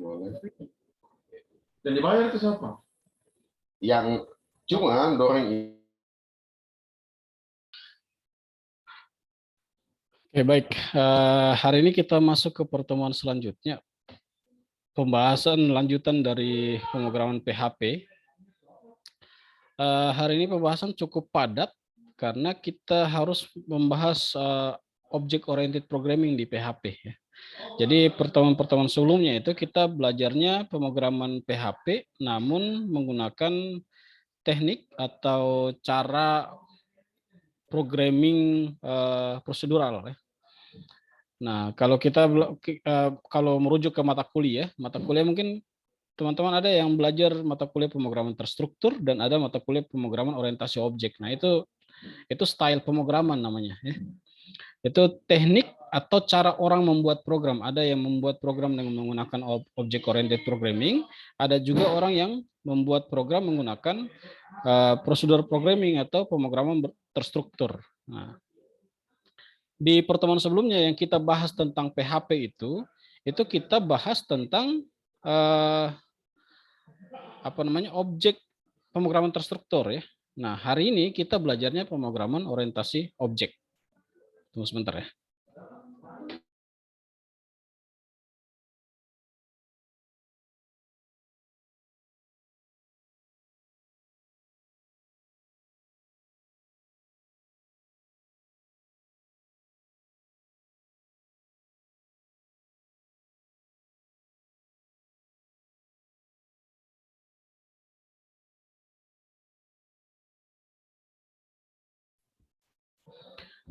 Boleh. Dan dibayar itu siapa? Yang cuma dorong ini. Oke, baik. Hari ini kita masuk ke pertemuan selanjutnya. Pembahasan lanjutan dari pemrograman PHP. Hari ini pembahasan cukup padat karena kita harus membahas object oriented programming di PHP. Ya. Jadi pertemuan-pertemuan sebelumnya itu kita belajarnya pemrograman PHP namun menggunakan teknik atau cara programming prosedural. Ya. Nah, kalau kita kalau merujuk ke mata kuliah mungkin teman-teman ada yang belajar mata kuliah pemrograman terstruktur dan ada mata kuliah pemrograman orientasi objek. Nah, itu style pemrograman namanya. Ya. Itu teknik atau cara orang membuat program. Ada yang membuat program dengan menggunakan object oriented programming, ada juga orang yang membuat program menggunakan prosedur programming atau pemrograman terstruktur. Nah, di pertemuan sebelumnya yang kita bahas tentang PHP itu kita bahas tentang objek pemrograman terstruktur ya. Nah, hari ini kita belajarnya pemrograman orientasi objek. Tunggu sebentar ya.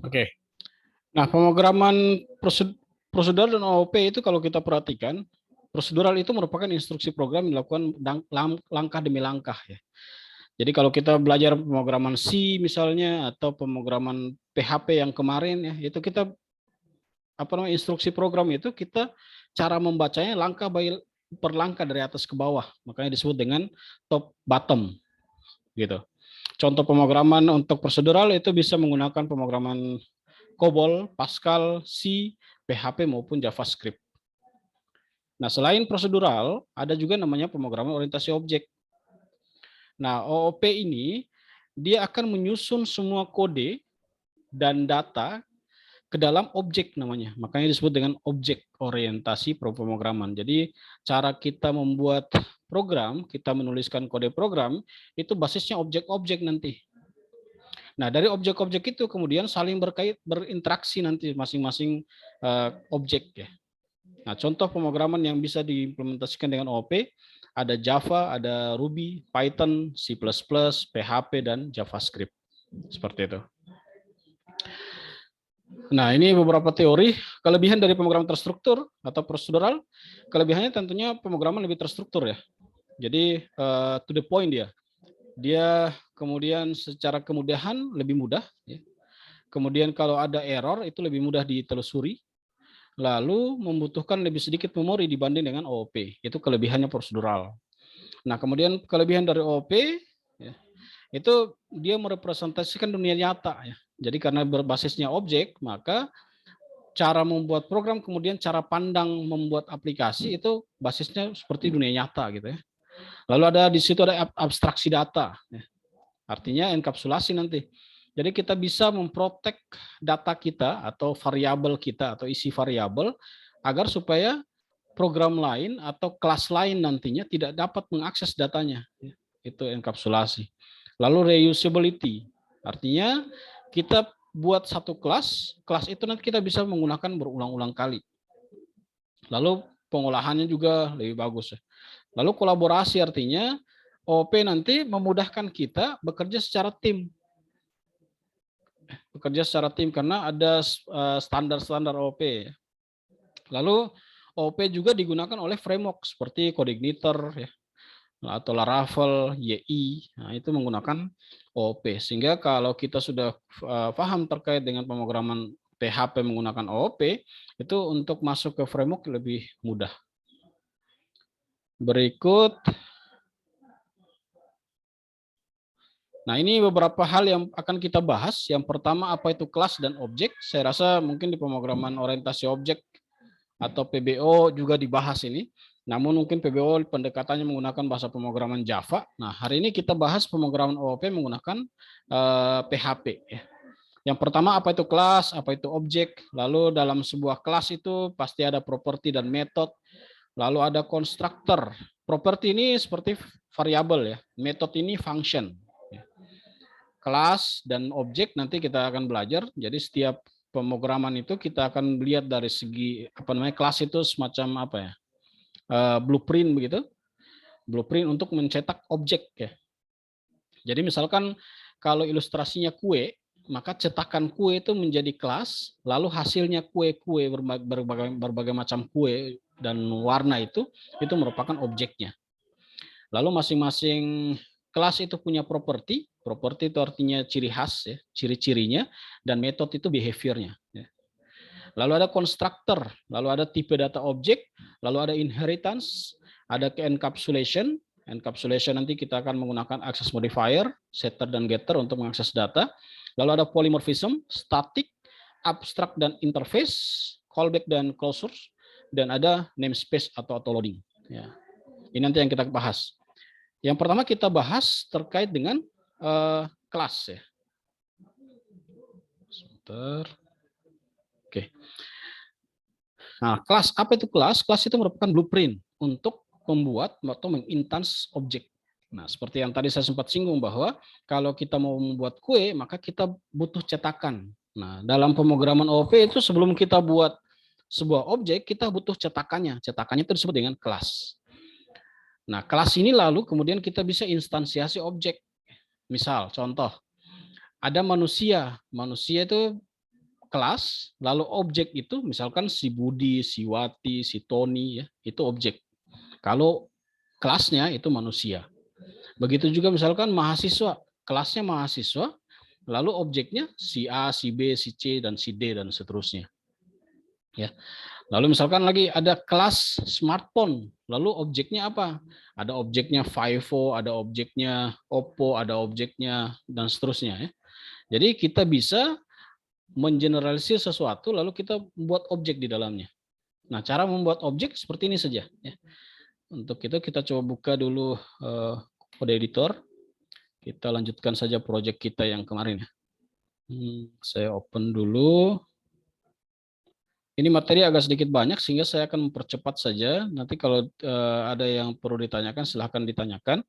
Oke. Nah, pemrograman prosedural dan OOP itu kalau kita perhatikan, prosedural itu merupakan instruksi program yang dilakukan langkah demi langkah ya. Jadi kalau kita belajar pemrograman C misalnya atau pemrograman PHP yang kemarin ya, itu kita instruksi program itu kita cara membacanya langkah per langkah dari atas ke bawah. Makanya disebut dengan top bottom gitu. Contoh pemrograman untuk prosedural itu bisa menggunakan pemrograman COBOL, Pascal, C, PHP maupun JavaScript. Nah, selain prosedural, ada juga namanya pemrograman orientasi objek. Nah, OOP ini dia akan menyusun semua kode dan data ke dalam objek namanya. Makanya disebut dengan objek orientasi pemrograman. Jadi, cara kita membuat program, kita menuliskan kode program, itu basisnya objek-objek nanti. Nah, dari objek-objek itu kemudian saling berinteraksi nanti masing-masing objek ya. Nah, contoh pemrograman yang bisa diimplementasikan dengan OOP ada Java, ada Ruby, Python, C++, PHP dan JavaScript. Seperti itu. Nah, ini beberapa teori kelebihan dari pemrograman terstruktur atau prosedural. Kelebihannya tentunya pemrograman lebih terstruktur ya. Jadi to the point dia. Dia kemudian secara kemudahan lebih mudah. Ya. Kemudian kalau ada error itu lebih mudah ditelusuri. Lalu membutuhkan lebih sedikit memori dibanding dengan OOP. Itu kelebihannya prosedural. Nah, kemudian kelebihan dari OOP ya, itu dia merepresentasikan dunia nyata. Ya. Jadi karena berbasisnya objek, maka cara membuat program kemudian cara pandang membuat aplikasi itu basisnya seperti dunia nyata gitu ya. Lalu ada di situ ada abstraksi data. Ya. Artinya enkapsulasi nanti. Jadi kita bisa memprotek data kita atau variabel kita atau isi variabel agar supaya program lain atau kelas lain nantinya tidak dapat mengakses datanya. Itu enkapsulasi. Lalu reusability. Artinya kita buat satu kelas itu nanti kita bisa menggunakan berulang-ulang kali. Lalu pengolahannya juga lebih bagus. Lalu kolaborasi artinya OOP nanti memudahkan kita bekerja secara tim. Karena ada standar-standar OOP. Lalu OOP juga digunakan oleh framework seperti CodeIgniter ya, atau Laravel, YI. Nah, itu menggunakan OOP. Sehingga kalau kita sudah paham terkait dengan pemrograman PHP menggunakan OOP, itu untuk masuk ke framework lebih mudah. Berikut. Nah, ini beberapa hal yang akan kita bahas. Yang pertama, apa itu kelas dan objek. Saya rasa mungkin di pemrograman orientasi objek atau PBO juga dibahas ini. Namun mungkin PBO pendekatannya menggunakan bahasa pemrograman Java. Nah, hari ini kita bahas pemrograman OOP menggunakan PHP. Ya. Yang pertama, apa itu kelas, apa itu objek. Lalu dalam sebuah kelas itu pasti ada properti dan metode. Lalu ada konstruktor. Properti ini seperti variabel ya. Metode ini function. Kelas dan objek nanti kita akan belajar. Jadi setiap pemrograman itu kita akan lihat dari segi kelas itu semacam blueprint begitu. Blueprint untuk mencetak objek ya. Jadi misalkan kalau ilustrasinya kue, maka cetakan kue itu menjadi kelas, lalu hasilnya kue-kue berbagai macam kue dan warna itu merupakan objeknya. Lalu masing-masing kelas itu punya properti. Properti itu artinya ciri khas, ya, ciri-cirinya, dan metode itu behaviornya. Ya. Lalu ada constructor, lalu ada tipe data objek, lalu ada inheritance, ada encapsulation. Encapsulation nanti kita akan menggunakan access modifier, setter dan getter untuk mengakses data. Lalu ada polymorphism, static, abstract dan interface, callback dan closures, dan ada namespace atau autoloading. Ya. Ini nanti yang kita bahas. Yang pertama kita bahas terkait dengan kelas ya. Sebentar. Oke. Nah, kelas apa itu kelas? Kelas itu merupakan blueprint untuk membuat atau menginstance objek. Nah, seperti yang tadi saya sempat singgung bahwa kalau kita mau membuat kue, maka kita butuh cetakan. Nah, dalam pemrograman OOP itu sebelum kita buat sebuah objek, kita butuh cetakannya. Cetakannya itu disebut dengan kelas. Nah, kelas ini lalu kemudian kita bisa instansiasi objek. Misal, contoh, ada manusia. Manusia itu kelas, lalu objek itu misalkan si Budi, si Wati, si Tony, ya, itu objek. Kalau kelasnya itu manusia. Begitu juga misalkan mahasiswa, kelasnya mahasiswa, lalu objeknya si A, si B, si C, dan si D, dan seterusnya. Ya. Lalu misalkan lagi ada kelas smartphone, lalu objeknya apa? Ada objeknya Vivo, ada objeknya Oppo, ada objeknya, dan seterusnya. Ya. Jadi kita bisa mengeneralisir sesuatu, lalu kita membuat objek di dalamnya. Nah, cara membuat objek seperti ini saja. Ya. Untuk itu kita coba buka dulu kode editor. Kita lanjutkan saja proyek kita yang kemarin. Saya open dulu. Ini materi agak sedikit banyak sehingga saya akan mempercepat saja. Nanti kalau ada yang perlu ditanyakan silahkan ditanyakan.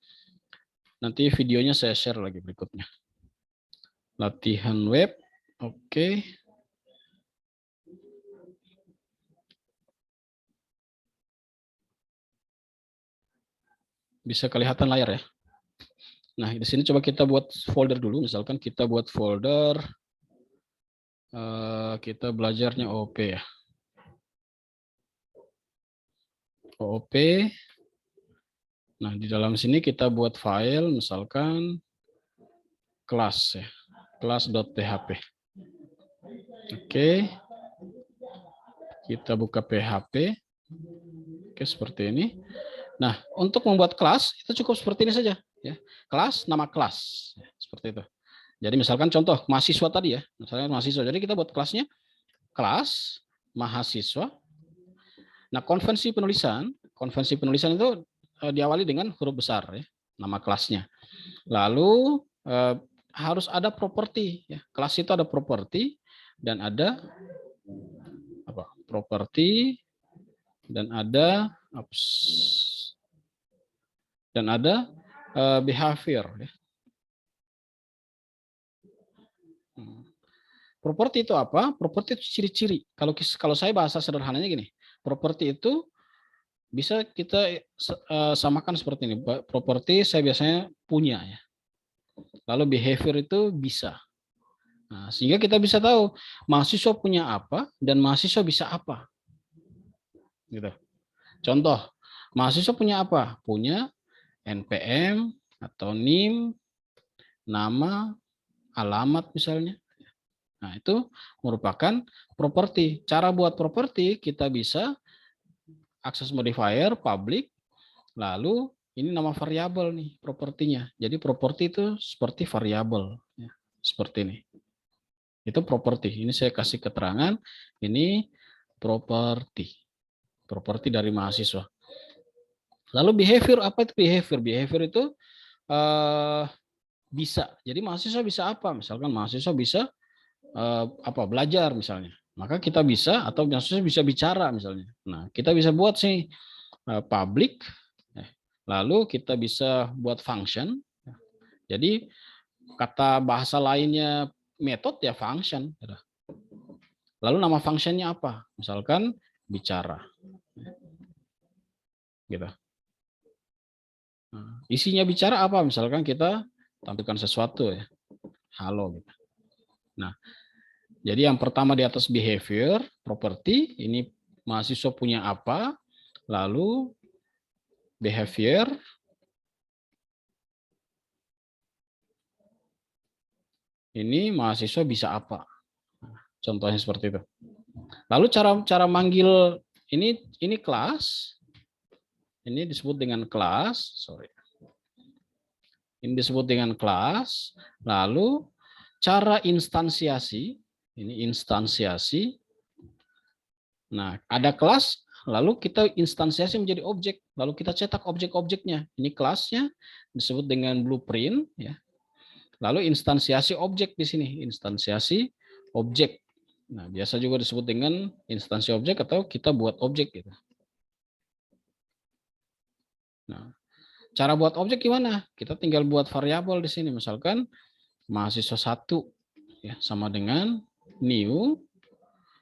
Nanti videonya saya share lagi berikutnya. Latihan web. Oke. Bisa kelihatan layar ya. Nah, di sini coba kita buat folder dulu. Misalkan kita buat folder kita belajarnya OOP ya. OOP. Nah, di dalam sini kita buat file misalkan kelas ya. Kelas.php. Oke. Kita buka PHP. Oke, seperti ini. Nah, untuk membuat kelas itu cukup seperti ini saja ya. Kelas, nama kelas. Seperti itu. Jadi misalkan contoh mahasiswa tadi ya. Misalnya mahasiswa. Jadi kita buat kelasnya kelas mahasiswa. Nah, konvensi penulisan itu diawali dengan huruf besar ya, nama kelasnya. Lalu harus ada properti ya. Kelas itu ada properti dan ada properti dan ada behavior ya. Properti itu apa? Properti itu ciri-ciri. Kalau saya bahasa sederhananya gini, properti itu bisa kita samakan seperti ini. Properti saya biasanya punya ya. Lalu behavior itu bisa. Nah, sehingga kita bisa tahu mahasiswa punya apa dan mahasiswa bisa apa. Gitu. Contoh, mahasiswa punya apa? Punya NPM atau NIM, nama, alamat misalnya. Nah, itu merupakan properti. Cara buat properti kita bisa access modifier, public, lalu ini nama variabel nih propertinya. Jadi properti itu seperti variabel, ya, seperti ini. Itu properti. Ini saya kasih keterangan. Ini properti. Properti dari mahasiswa. Lalu behavior, apa itu behavior? Behavior itu bisa. Jadi mahasiswa bisa apa? Misalkan mahasiswa bisa belajar misalnya. Maka kita bisa, atau mahasiswa bisa bicara misalnya. Nah, kita bisa buat sih public, lalu kita bisa buat function. Jadi kata bahasa lainnya method ya function. Lalu nama functionnya apa? Misalkan bicara. Gitu. Nah, isinya bicara apa? Misalkan kita tampilkan sesuatu ya. Halo gitu. Nah, jadi yang pertama di atas behavior, property, ini mahasiswa punya apa? Lalu behavior, ini mahasiswa bisa apa? Contohnya seperti itu. Lalu cara manggil ini kelas. Ini disebut dengan kelas, sorry. Ini disebut dengan kelas. Lalu cara instansiasi, ini instansiasi. Nah, ada kelas, lalu kita instansiasi menjadi objek, lalu kita cetak objek-objeknya. Ini kelasnya disebut dengan blueprint, ya. Lalu instansiasi objek di sini, instansiasi objek. Nah, biasa juga disebut dengan instansi objek atau kita buat objek gitu. Nah, cara buat objek gimana? Kita tinggal buat variabel di sini, misalkan mahasiswa 1 ya sama dengan new,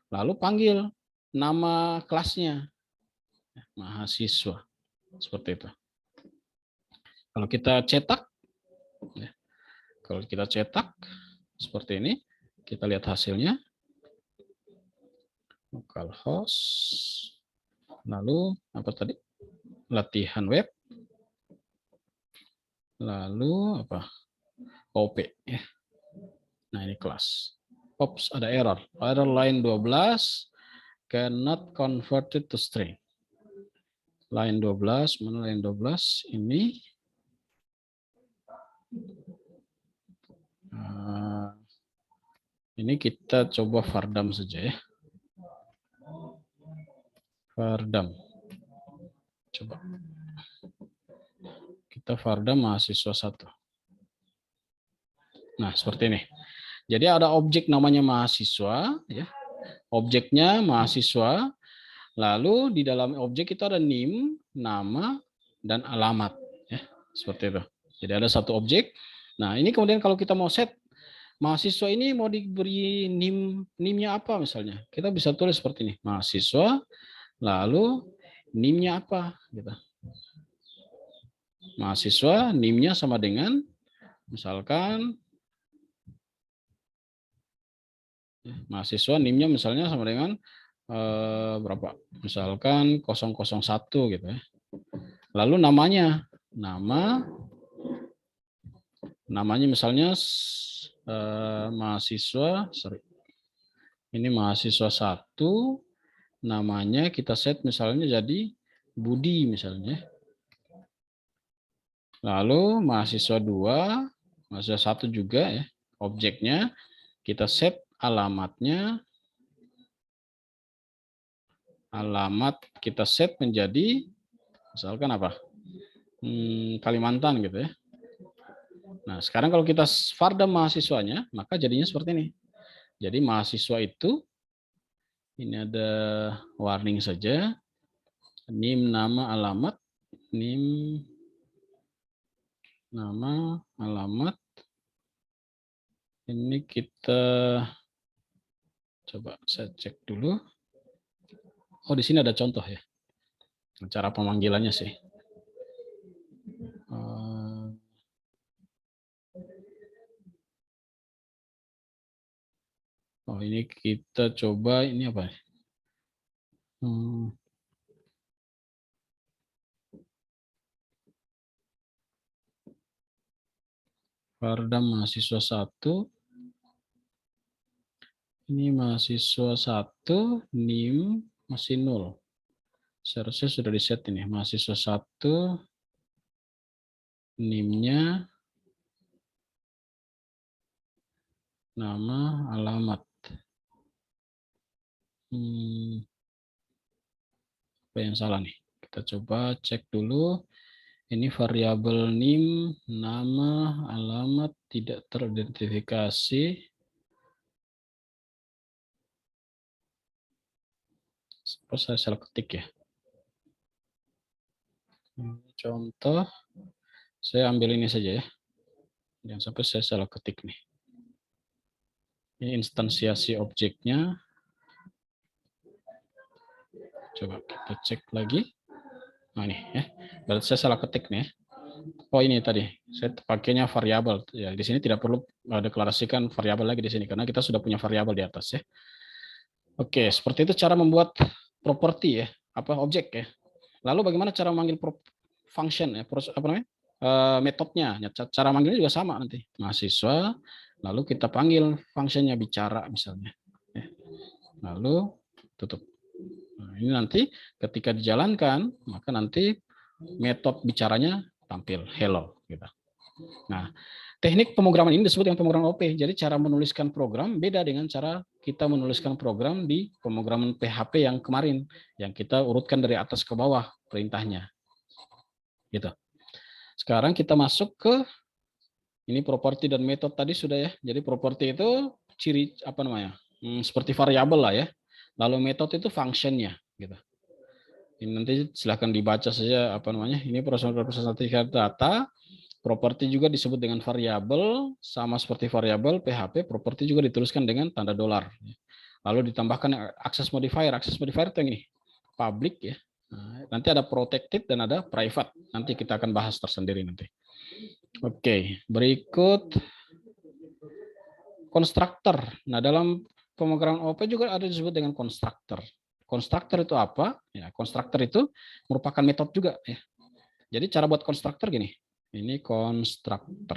lalu panggil nama kelasnya mahasiswa, seperti itu. Kalau kita cetak, ya, kalau kita cetak seperti ini, kita lihat hasilnya. Localhost, lalu apa tadi? Latihan web, lalu apa? OP ya. Nah, ini kelas. Oops, ada error. Error line 12 cannot converted to string. Line 12, mana line 12? Ini ini kita coba Vardam saja ya. Vardam. Coba. Kita Vardam mahasiswa 1. Nah, seperti ini. Jadi ada objek namanya mahasiswa, ya. Objeknya mahasiswa. Lalu di dalam objek itu ada nim, nama, dan alamat, ya. Seperti itu. Jadi ada satu objek. Nah, ini kemudian kalau kita mau set mahasiswa ini mau diberi nimnya apa misalnya? Kita bisa tulis seperti ini. Mahasiswa, lalu nimnya apa, gitu. Mahasiswa nimnya sama dengan misalkan mahasiswa nimnya misalnya sama dengan berapa? Misalkan 001 gitu ya. Lalu namanya namanya misalnya mahasiswa, sorry. Ini mahasiswa 1, namanya kita set misalnya jadi Budi misalnya. Lalu mahasiswa 2, mahasiswa 1 juga ya. Objeknya kita set alamatnya. Alamat kita set menjadi misalkan apa? Kalimantan gitu ya. Nah, sekarang kalau kita Vardam mahasiswanya, maka jadinya seperti ini. Jadi mahasiswa itu ini ada warning saja. Nim, nama, alamat. Nim, nama, alamat. Ini kita coba saya cek dulu. Oh, di sini ada contoh ya. Cara pemanggilannya sih. Oh, ini kita coba ini apa? Vardam mahasiswa 1. Ini mahasiswa 1, NIM masih 0. Seharusnya sudah di-set ini. Mahasiswa 1, NIM-nya, nama, alamat. Apa yang salah nih? Kita coba cek dulu. Ini variabel NIM, nama, alamat tidak teridentifikasi. Saya salah ketik ya. Contoh, saya ambil ini saja ya. Jangan sampai saya salah ketik nih. Ini instansiasi objeknya. Coba kita cek lagi. Nah ini ya. Berarti saya salah ketik nih. Oh ini tadi saya pakainya variabel. Ya di sini tidak perlu deklarasikan variabel lagi di sini karena kita sudah punya variabel di atas ya. Oke, seperti itu cara membuat properti ya, apa objek ya. Lalu bagaimana cara memanggil function ya, apa namanya? Metodenya. Cara manggilnya juga sama nanti. Mahasiswa, lalu kita panggil fungsinya bicara misalnya. Lalu tutup. Nah, ini nanti ketika dijalankan, maka nanti metode bicaranya tampil hello. Gitu. Nah, teknik pemrograman ini disebut dengan pemrograman OP. Jadi cara menuliskan program beda dengan cara kita menuliskan program di pemrograman PHP yang kemarin, yang kita urutkan dari atas ke bawah perintahnya. Gitu. Sekarang kita masuk ke ini properti dan metode tadi sudah ya. Jadi properti itu ciri apa namanya? Seperti variabel lah ya. Lalu metode itu fungsinya gitu. Ini nanti silahkan dibaca saja apa namanya? Ini proses data. Properti juga disebut dengan variabel, sama seperti variabel PHP, properti juga dituliskan dengan tanda $. Lalu ditambahkan access modifier. Access modifier itu yang ini, public ya. Nah, nanti ada protected dan ada private. Nanti kita akan bahas tersendiri nanti. Oke, berikut konstruktor. Nah, dalam pemrograman OP juga ada disebut dengan konstruktor. Konstruktor itu apa? Ya, konstruktor itu merupakan metode juga ya. Jadi cara buat konstruktor gini. Ini konstruktor.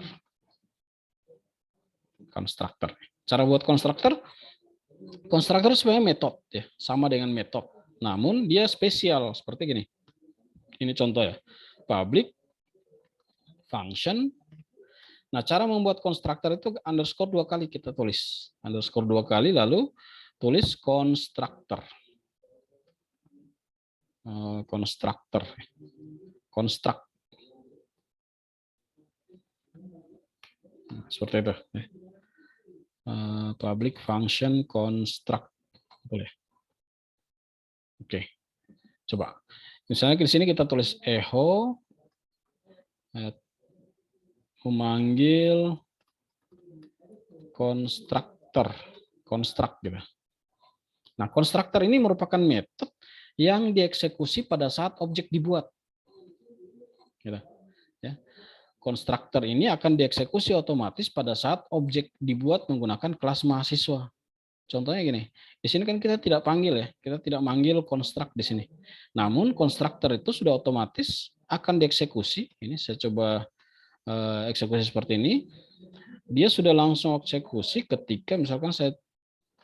Konstruktor. Cara buat konstruktor sebenarnya metode ya, sama dengan metode. Namun dia spesial seperti gini. Ini contoh ya. Public function. Nah, cara membuat konstruktor itu underscore 2 kali kita tulis. Underscore 2 kali lalu tulis konstruktor. Konstruktor. Konstruk. Seperti itu. Public function construct. Boleh. Oke. Coba. Misalnya di sini kita tulis echo memanggil konstruktor. Construct gitu. Nah, konstruktor ini merupakan metode yang dieksekusi pada saat objek dibuat. Gitu. Ya. Konstruktor ini akan dieksekusi otomatis pada saat objek dibuat menggunakan kelas mahasiswa. Contohnya gini, di sini kan kita tidak panggil ya, kita tidak manggil konstruk di sini. Namun konstruktor itu sudah otomatis akan dieksekusi. Ini saya coba eksekusi seperti ini. Dia sudah langsung eksekusi ketika misalkan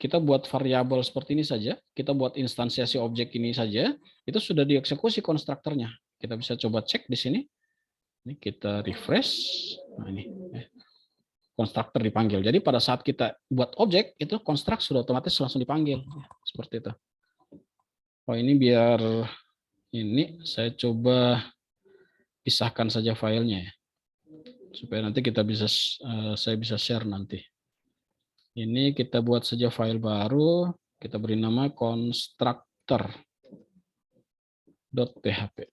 kita buat variabel seperti ini saja, kita buat instansiasi objek ini saja, itu sudah dieksekusi konstruktornya. Kita bisa coba cek di sini. Ini kita refresh. Nah ini konstruktor dipanggil. Jadi pada saat kita buat objek itu konstruk sudah otomatis langsung dipanggil. Seperti itu. Oh ini biar ini saya coba pisahkan saja filenya ya. Supaya nanti kita bisa saya bisa share nanti. Ini kita buat saja file baru, kita beri nama constructor.php.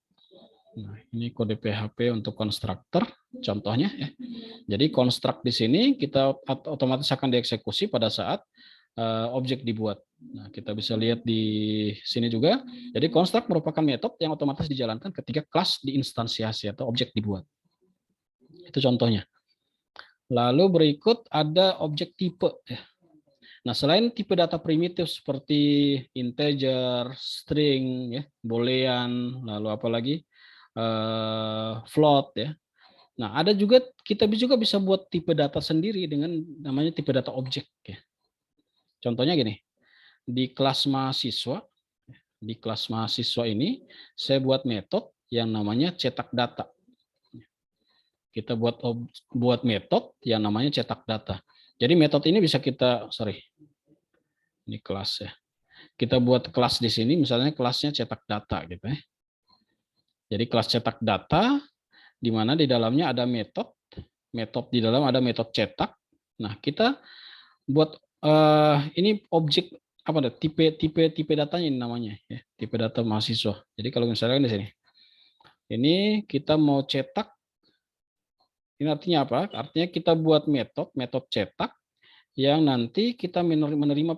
Nah, ini kode PHP untuk konstruktor, contohnya ya. Jadi konstruk di sini kita otomatis akan dieksekusi pada saat objek dibuat. Nah, kita bisa lihat di sini juga. Jadi konstruk merupakan metode yang otomatis dijalankan ketika kelas diinstansiasi atau objek dibuat. Itu contohnya. Lalu berikut ada objek tipe. Nah, selain tipe data primitif seperti integer, string, ya, boolean, lalu apa lagi? Float ya. Nah, ada juga kita juga bisa buat tipe data sendiri dengan namanya tipe data objek ya. Contohnya gini. Di kelas mahasiswa ini saya buat metode yang namanya cetak data. Kita buat metode yang namanya cetak data. Jadi metode ini bisa kita ini kelas ya. Kita buat kelas di sini misalnya kelasnya cetak data gitu ya. Jadi kelas cetak data, di mana di dalamnya ada metode di dalam ada metode cetak. Nah, kita buat ini objek apa tipe datanya ini namanya ya, tipe data mahasiswa. Jadi kalau misalnya di sini, ini kita mau cetak, ini artinya apa? Artinya kita buat metode cetak yang nanti kita menerima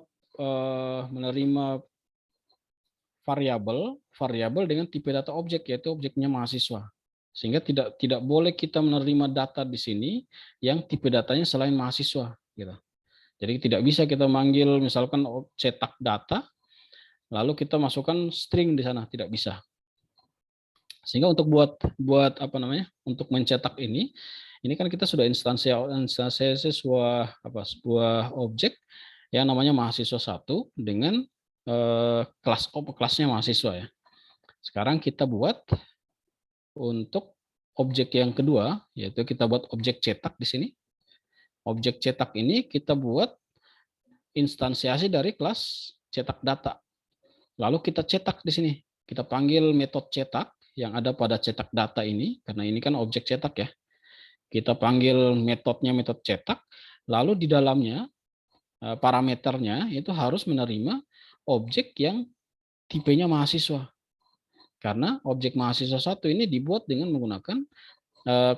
variabel dengan tipe data objek, yaitu objeknya mahasiswa. Sehingga tidak boleh kita menerima data di sini yang tipe datanya selain mahasiswa gitu. Jadi tidak bisa kita manggil misalkan cetak data lalu kita masukkan string di sana, tidak bisa. Sehingga untuk buat apa namanya? Untuk mencetak ini kan kita sudah instansi sebuah objek yang namanya mahasiswa 1 dengan kelasnya mahasiswa ya. Sekarang kita buat untuk objek yang kedua, yaitu kita buat objek cetak di sini. Objek cetak ini kita buat instansiasi dari kelas cetak data. Lalu kita cetak di sini. Kita panggil metode cetak yang ada pada cetak data ini, karena ini kan objek cetak ya. Kita panggil metodenya metode cetak, lalu di dalamnya parameternya itu harus menerima objek yang tipenya mahasiswa. Karena objek mahasiswa 1 ini dibuat dengan menggunakan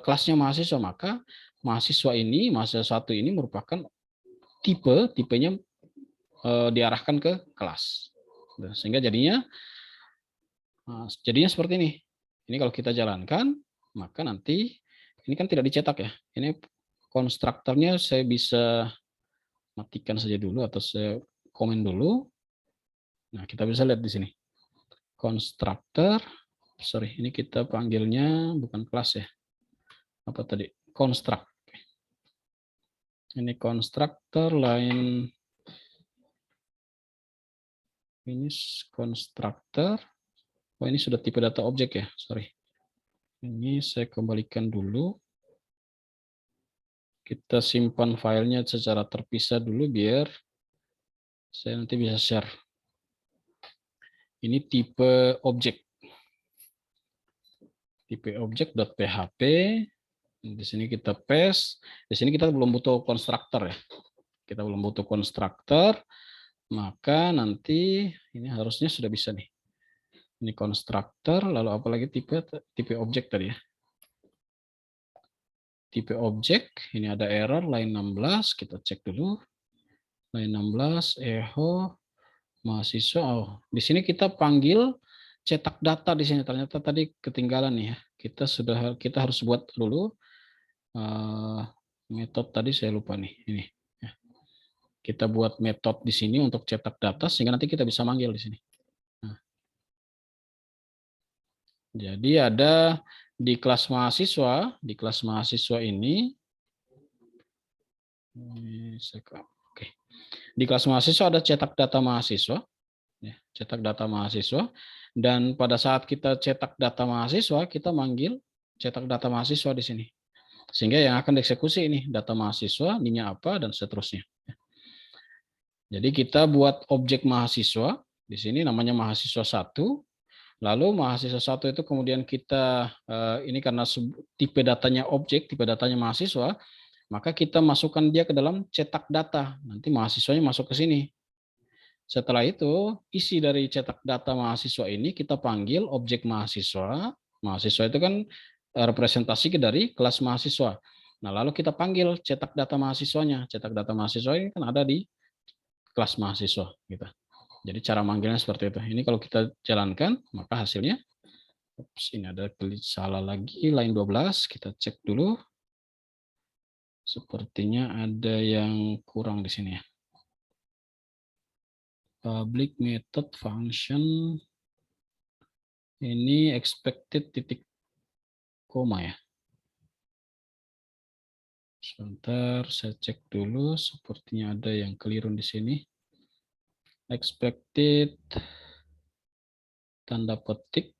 kelasnya mahasiswa, maka mahasiswa 1 ini merupakan tipenya diarahkan ke kelas. Sehingga jadinya seperti ini. Ini kalau kita jalankan, maka nanti ini kan tidak dicetak ya. Ini konstruktornya saya bisa matikan saja dulu atau saya komen dulu. Nah, kita bisa lihat di sini. Konstruktor, ini kita panggilnya bukan kelas ya. Apa tadi? Konstruk. Ini konstruktor lain. Ini konstruktor. Oh, ini sudah tipe data objek ya, sorry. Ini saya kembalikan dulu. Kita simpan filenya secara terpisah dulu biar saya nanti bisa share. Ini tipe objek. Tipe objek.php. Di sini kita paste. Di sini kita belum butuh konstruktor ya. Kita belum butuh konstruktor. Maka nanti ini harusnya sudah bisa nih. Ini konstruktor, lalu apalagi tipe objek tadi ya. Tipe objek, ini ada error line 16, kita cek dulu. Line 16 echo mahasiswa. Oh, di sini kita panggil cetak data di sini, ternyata tadi ketinggalan nih ya. Kita harus buat dulu metode tadi, saya lupa nih ini. Ya. Kita buat metode di sini untuk cetak data sehingga nanti kita bisa manggil di sini. Nah. Jadi ada di kelas mahasiswa ini oke. Di kelas mahasiswa ada cetak data mahasiswa, ya, cetak data mahasiswa, dan pada saat kita cetak data mahasiswa kita manggil cetak data mahasiswa di sini, sehingga yang akan dieksekusi ini data mahasiswa, ininya apa dan seterusnya. Jadi kita buat objek mahasiswa di sini namanya mahasiswa 1. Lalu mahasiswa 1 itu kemudian kita ini karena tipe datanya objek, tipe datanya mahasiswa, maka kita masukkan dia ke dalam cetak data. Nanti mahasiswanya masuk ke sini. Setelah itu, isi dari cetak data mahasiswa ini kita panggil objek mahasiswa. Mahasiswa itu kan representasi dari kelas mahasiswa. Nah, lalu kita panggil cetak data mahasiswanya. Cetak data mahasiswa ini kan ada di kelas mahasiswa gitu. Jadi cara manggilnya seperti itu. Ini kalau kita jalankan, maka hasilnya, ini ada salah lagi, line 12, kita cek dulu. Sepertinya ada yang kurang di sini ya. Public method function, ini expected titik koma ya. Sebentar, saya cek dulu, sepertinya ada yang keliru di sini. Expected tanda petik,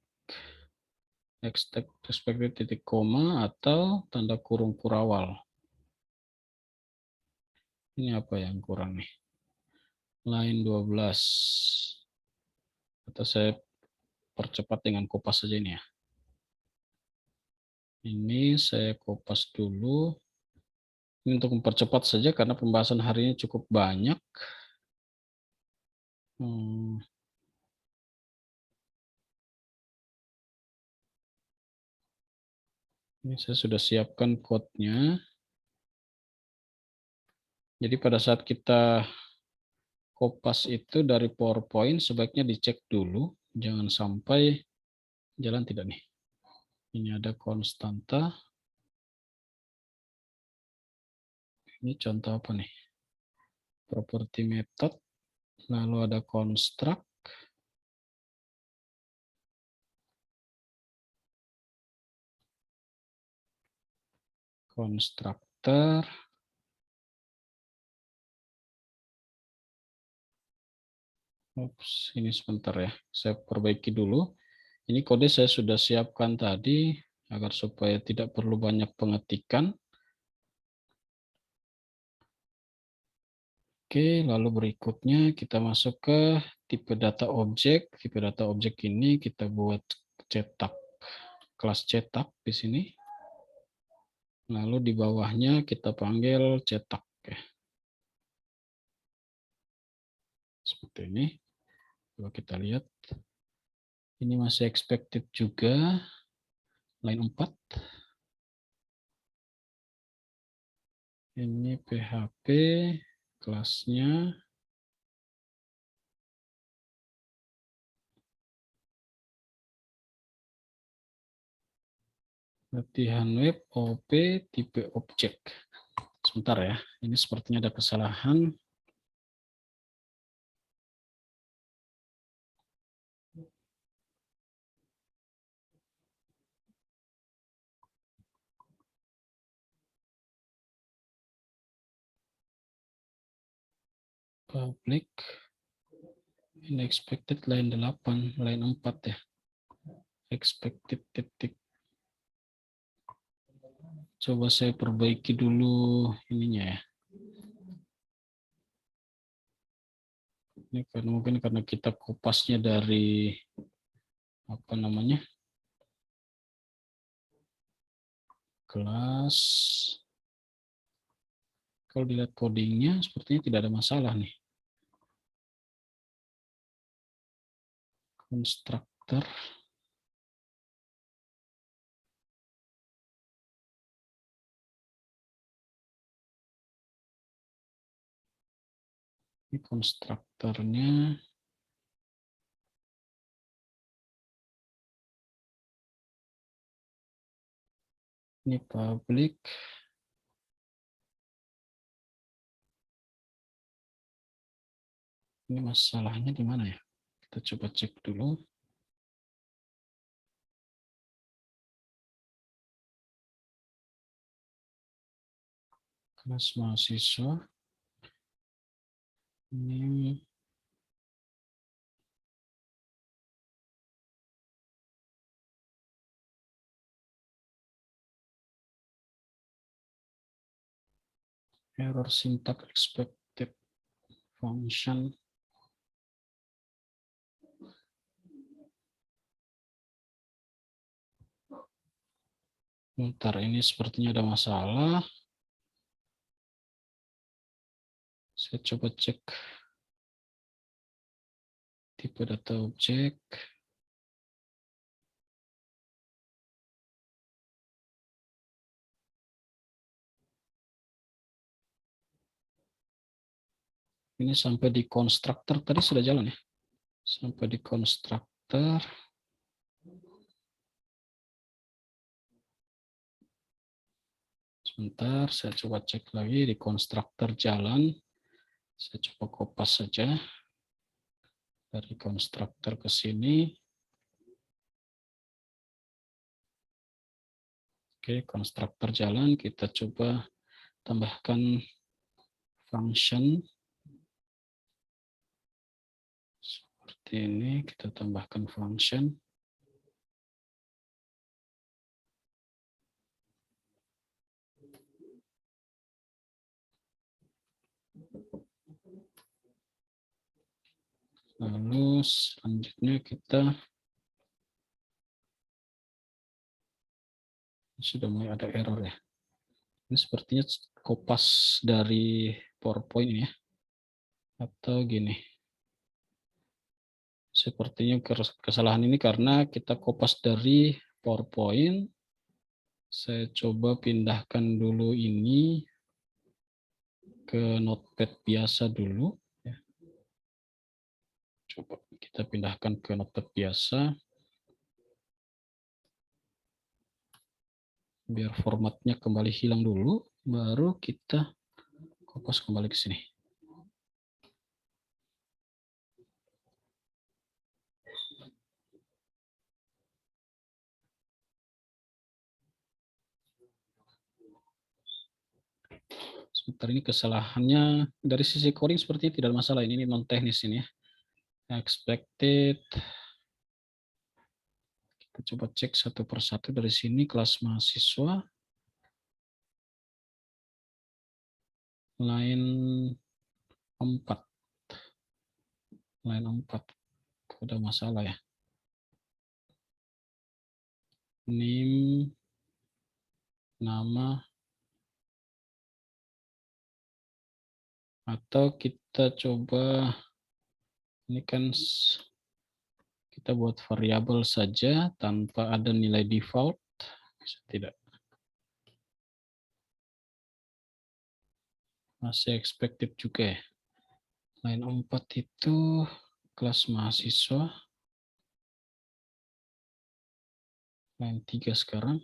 expected titik koma atau tanda kurung kurawal. Ini apa yang kurang nih? Line 12. Atau saya percepat dengan kopas saja ini ya. Ini saya kopas dulu. Ini untuk mempercepat saja karena pembahasan hari ini cukup banyak. Ini saya sudah siapkan code-nya. Jadi pada saat kita kopas itu dari PowerPoint sebaiknya dicek dulu. Jangan sampai jalan tidak nih. Ini ada konstanta. Ini contoh apa nih? Property method. Lalu ada construct. Constructor. Oops, ini sebentar ya. Saya perbaiki dulu. Ini kode saya sudah siapkan tadi agar supaya tidak perlu banyak pengetikan. Oke, lalu berikutnya kita masuk ke tipe data objek. Tipe data objek ini kita buat cetak, kelas cetak di sini. Lalu di bawahnya kita panggil cetak. Seperti ini. Coba kita lihat. Ini masih expected juga. Line 4. Ini PHP kelasnya. Latihan web OP tipe objek. Sebentar ya. Ini sepertinya ada kesalahan. Public. Ini expected line 8, line 4 ya. Expected titik. Coba saya perbaiki dulu ininya ya. Ini karena mungkin karena kita kopasnya dari apa namanya? Kelas. Kalau dilihat codingnya sepertinya tidak ada masalah nih. Constructor. Ini konstruktornya. Ini public. Ini masalahnya di mana ya? Kita coba cek dulu. Kelas mahasiswa. Ini error syntax expected function. Bentar, ini sepertinya ada masalah. Saya coba cek tipe data objek. Ini sampai di konstruktor tadi sudah jalan ya? Sampai di konstruktor. Sebentar, saya coba cek lagi di konstruktor jalan. Saya coba kopas saja dari konstruktor ke sini. Oke, konstruktor jalan. Kita coba tambahkan function. Seperti ini, kita tambahkan function. Lalu selanjutnya kita Sudah mulai ada error ya. Ini sepertinya kopas dari PowerPoint ini ya. Atau gini. Sepertinya kesalahan ini karena kita kopas dari PowerPoint. Saya coba pindahkan dulu ini ke Notepad biasa dulu. Coba kita pindahkan ke Notepad biasa. Biar formatnya kembali hilang dulu, baru kita kopas kembali ke sini. Sebentar, ini kesalahannya dari sisi coding sepertinya tidak ada masalah. Ini non teknis ini ya. Expected. Kita coba cek satu persatu dari sini. Kelas mahasiswa. Line 4. Line 4. Ada masalah ya. Name. Nama. Atau kita coba. Ini kan kita buat variabel saja tanpa ada nilai default. Bisa tidak? Masih expected juga ya. Line 4 itu kelas mahasiswa. Line 3 sekarang.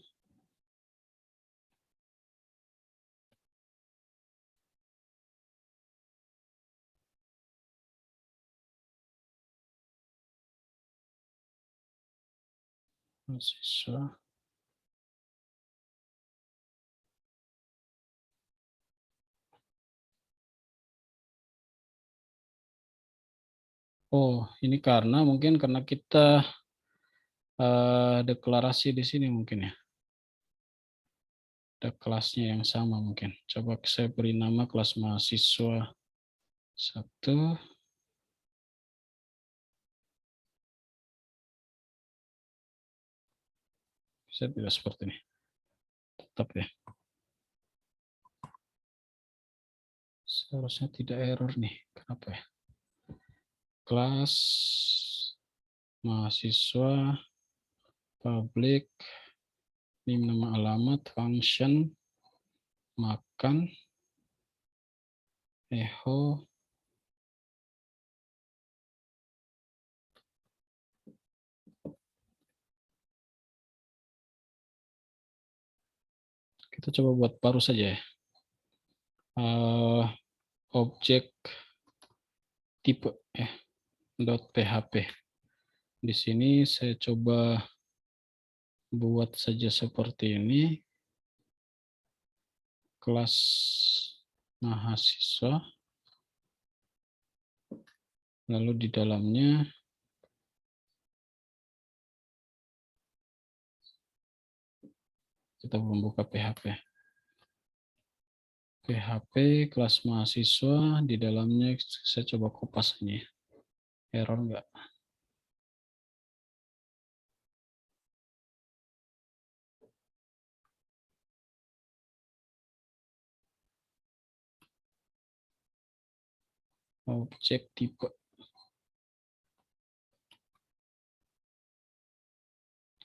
Mahasiswa. Oh, ini mungkin karena kita deklarasi di sini mungkin ya. Ada kelasnya yang sama mungkin. Coba saya beri nama kelas mahasiswa 1. Bisa tidak seperti ini. Tetap ya. Seharusnya tidak error nih. Kenapa ya? Kelas mahasiswa public, ini nama alamat, function, makan, echo, kita coba buat baru saja ya. Objek tipe .php. Di sini saya coba buat saja seperti ini. Kelas mahasiswa. Lalu di dalamnya kita belum buka PHP. PHP kelas mahasiswa, di dalamnya saya coba kopas ini. Error enggak? Objek tipe.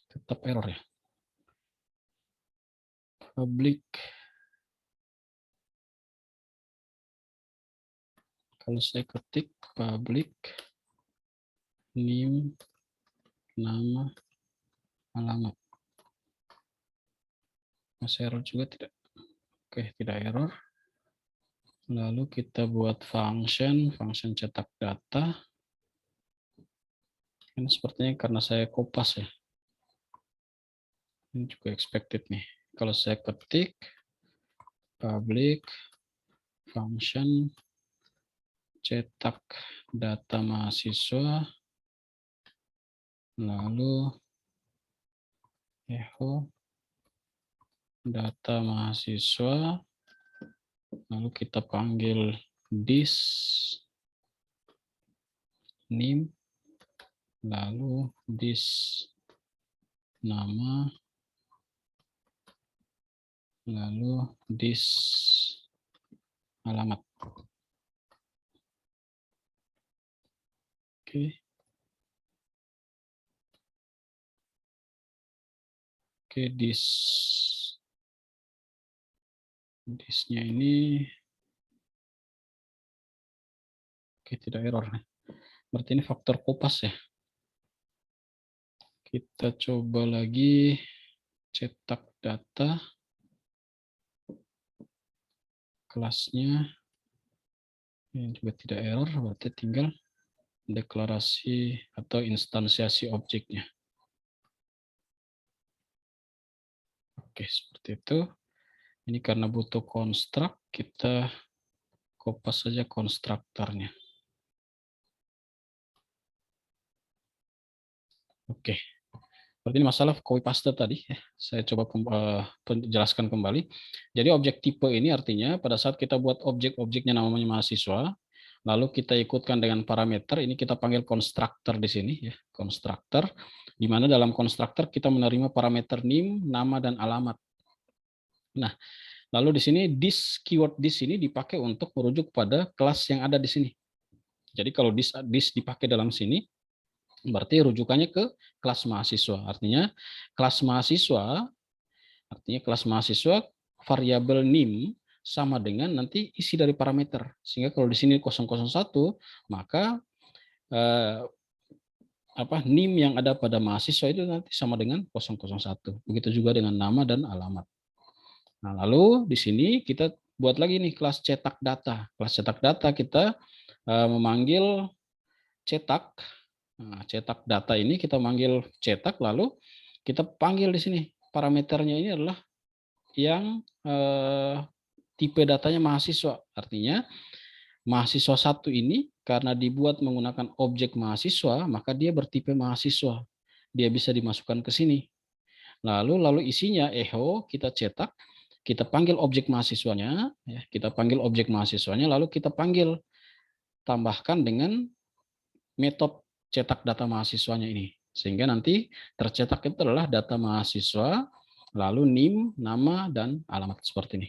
Tetap error ya. Public. Kalau saya ketik public, name, nama, alamat. Masih error juga tidak? Oke, tidak error. Lalu kita buat function cetak data. Ini sepertinya karena saya kopas ya. Ini juga expected nih. Kalau saya ketik public function cetak data mahasiswa, lalu echo data mahasiswa, lalu kita panggil this name, lalu this nama, lalu this alamat. Oke. Oke, this-nya ini oke, tidak error. Berarti ini faktor kopas ya. Kita coba lagi cetak data. Kelasnya ini juga tidak error, berarti tinggal deklarasi atau instansiasi objeknya. Oke, seperti itu. Ini karena butuh construct, kita kopas saja konstruktornya. Oke. Berarti ini masalah copy paste tadi ya. Saya coba jelaskan kembali. Jadi objek tipe ini artinya pada saat kita buat objek-objeknya namanya mahasiswa, lalu kita ikutkan dengan parameter, ini kita panggil konstruktor di sini ya, konstruktor, di mana dalam konstruktor kita menerima parameter name, nama dan alamat. Nah, lalu di sini keyword this ini dipakai untuk merujuk pada kelas yang ada di sini. Jadi kalau this dipakai dalam sini, berarti rujukannya ke kelas mahasiswa. Artinya kelas mahasiswa variabel name sama dengan nanti isi dari parameter. Sehingga kalau di sini 001, maka name yang ada pada mahasiswa itu nanti sama dengan 001. Begitu juga dengan nama dan alamat. Nah, lalu di sini kita buat lagi nih kelas cetak data. Kelas cetak data kita memanggil cetak. Nah, cetak data ini kita manggil cetak, lalu kita panggil di sini parameternya ini adalah yang tipe datanya mahasiswa. Artinya mahasiswa 1 ini karena dibuat menggunakan objek mahasiswa, maka dia bertipe mahasiswa. Dia bisa dimasukkan ke sini. Lalu isinya echo kita cetak, kita panggil objek mahasiswanya, ya, lalu kita panggil tambahkan dengan metode cetak data mahasiswanya ini, sehingga nanti tercetak itu adalah data mahasiswa, lalu NIM, nama dan alamat seperti ini.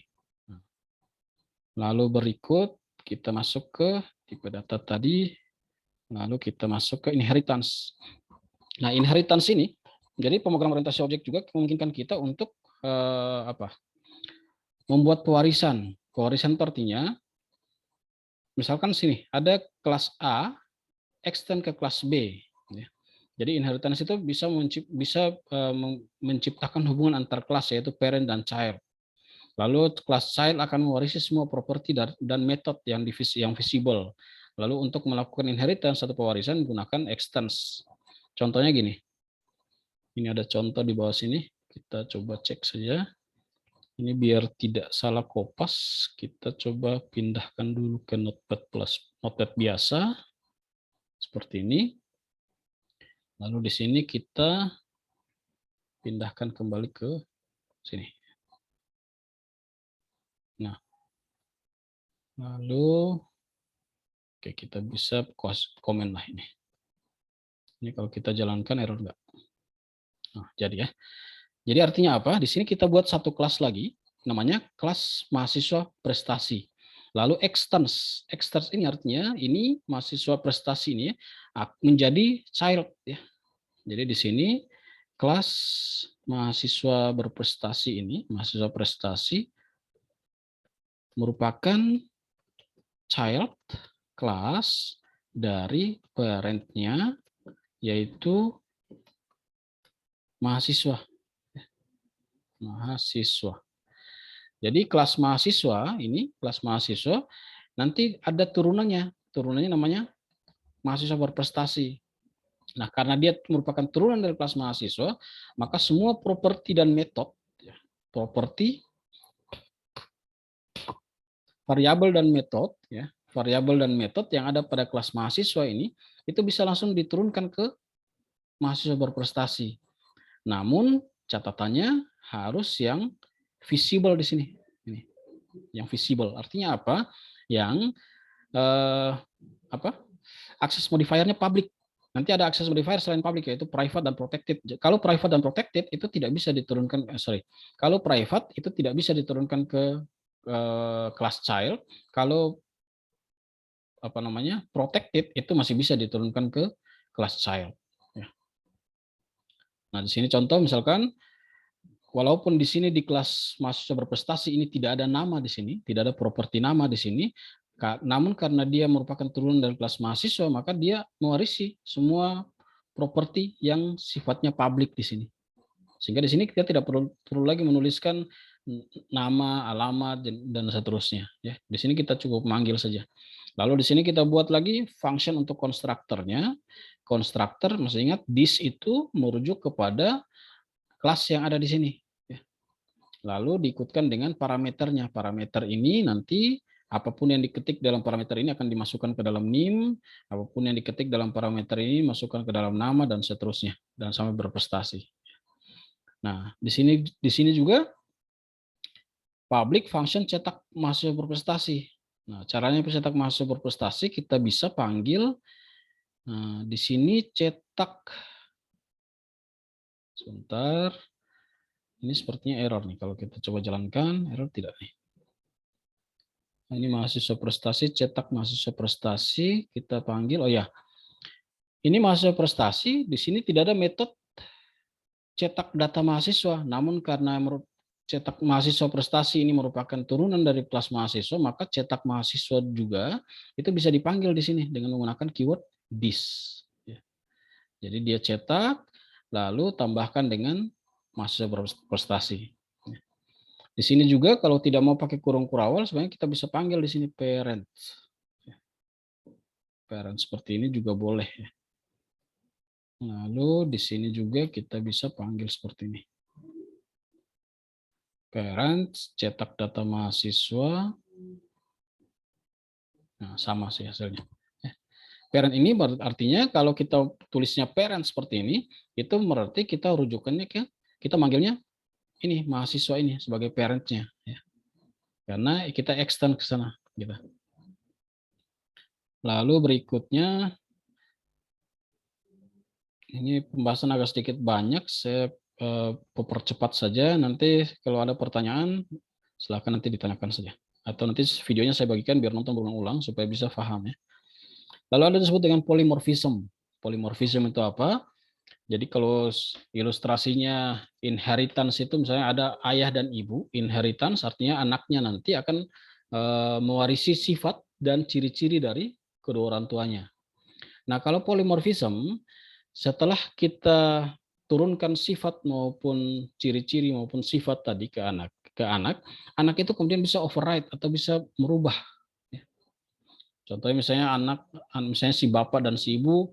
Lalu berikut kita masuk ke tipe data tadi, lalu kita masuk ke inheritance. Nah, inheritance ini, jadi pemrograman orientasi objek juga memungkinkan kita untuk membuat pewarisan. Pewarisan itu artinya, misalkan sini ada kelas A, extend ke kelas B. Jadi inheritance itu bisa menciptakan hubungan antar kelas, yaitu parent dan child. Lalu kelas child akan mewarisi semua properti dan metode yang visible. Lalu untuk melakukan inheritance atau pewarisan menggunakan extends. Contohnya gini. Ini ada contoh di bawah sini. Kita coba cek saja. Ini biar tidak salah kopas, kita coba pindahkan dulu ke Notepad biasa. Seperti ini. Lalu di sini kita pindahkan kembali ke sini. Nah, lalu oke, kita bisa komen lah ini. Ini kalau kita jalankan error enggak? Nah, jadi ya. Jadi artinya apa? Di sini kita buat satu kelas lagi, namanya kelas mahasiswa prestasi. Lalu extends ini artinya ini mahasiswa prestasi ini menjadi child ya. Jadi di sini kelas mahasiswa berprestasi ini, mahasiswa prestasi merupakan child kelas dari parentnya, yaitu mahasiswa. Jadi kelas mahasiswa ini, kelas mahasiswa nanti ada turunannya namanya mahasiswa berprestasi. Nah, karena dia merupakan turunan dari kelas mahasiswa, maka semua properti dan metode, variabel dan metode yang ada pada kelas mahasiswa ini itu bisa langsung diturunkan ke mahasiswa berprestasi. Namun catatannya harus yang visible di sini. Ini, yang visible artinya apa? Yang akses modifiernya public. Nanti ada access modifier selain public, yaitu private dan protected. Kalau private dan protected itu tidak bisa diturunkan, kalau private itu tidak bisa diturunkan ke class child. Kalau protected itu masih bisa diturunkan ke class child. Ya. Nah, di sini contoh misalkan, walaupun di sini di kelas mahasiswa berprestasi ini tidak ada nama di sini, tidak ada properti nama di sini, namun karena dia merupakan turunan dari kelas mahasiswa, maka dia mewarisi semua properti yang sifatnya publik di sini. Sehingga di sini kita tidak perlu lagi menuliskan nama, alamat, dan seterusnya. Ya, di sini kita cukup manggil saja. Lalu di sini kita buat lagi function untuk konstruktornya. Konstruktor, masih ingat, this itu merujuk kepada kelas yang ada di sini. Lalu diikutkan dengan parameternya. Parameter ini nanti apapun yang diketik dalam parameter ini akan dimasukkan ke dalam NIM, apapun yang diketik dalam parameter ini masukkan ke dalam nama, dan seterusnya, dan sampai berprestasi. Nah, di sini juga public function cetak mahasiswa berprestasi. Nah, caranya cetak mahasiswa berprestasi kita bisa panggil, di sini cetak, sebentar. Ini sepertinya error nih, kalau kita coba jalankan, error tidak nih. Nah, ini mahasiswa prestasi, cetak mahasiswa prestasi, kita panggil, oh ya, ini mahasiswa prestasi, di sini tidak ada metode cetak data mahasiswa, namun karena cetak mahasiswa prestasi ini merupakan turunan dari kelas mahasiswa, maka cetak mahasiswa juga itu bisa dipanggil di sini dengan menggunakan keyword this. Jadi dia cetak, lalu tambahkan dengan mahasiswa berprestasi. Di sini juga kalau tidak mau pakai kurung kurawal, sebenarnya kita bisa panggil di sini parent. Parent seperti ini juga boleh. Lalu di sini juga kita bisa panggil seperti ini. Parent, cetak data mahasiswa. Nah, sama sih hasilnya. Parent ini artinya kalau kita tulisnya parent seperti ini, itu berarti kita rujukannya kita manggilnya ini mahasiswa ini sebagai parentnya, ya. Karena kita extend ke sana, gitu. Lalu berikutnya, ini pembahasan agak sedikit banyak, saya percepat saja. Nanti kalau ada pertanyaan, silahkan nanti ditanyakan saja. Atau nanti videonya saya bagikan biar nonton berulang-ulang supaya bisa paham, ya. Lalu ada disebut dengan polymorphism. Polymorphism itu apa? Jadi kalau ilustrasinya inheritance itu misalnya ada ayah dan ibu, inheritance artinya anaknya nanti akan mewarisi sifat dan ciri-ciri dari kedua orang tuanya. Nah, kalau polymorphism, setelah kita turunkan sifat maupun ciri-ciri maupun sifat tadi ke anak itu kemudian bisa override atau bisa merubah. Contohnya misalnya si bapak dan si ibu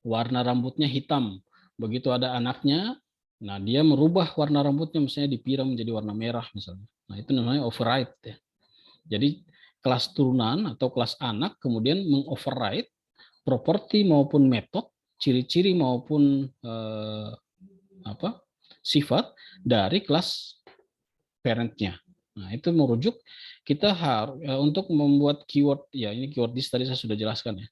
warna rambutnya hitam. Begitu ada anaknya, nah dia merubah warna rambutnya misalnya dipirang menjadi warna merah misalnya. Nah itu namanya override, ya. Jadi kelas turunan atau kelas anak kemudian mengoverride properti maupun metode, ciri-ciri maupun sifat dari kelas parentnya. Nah itu merujuk kita harus untuk membuat keyword, ya ini keyword this tadi saya sudah jelaskan, ya.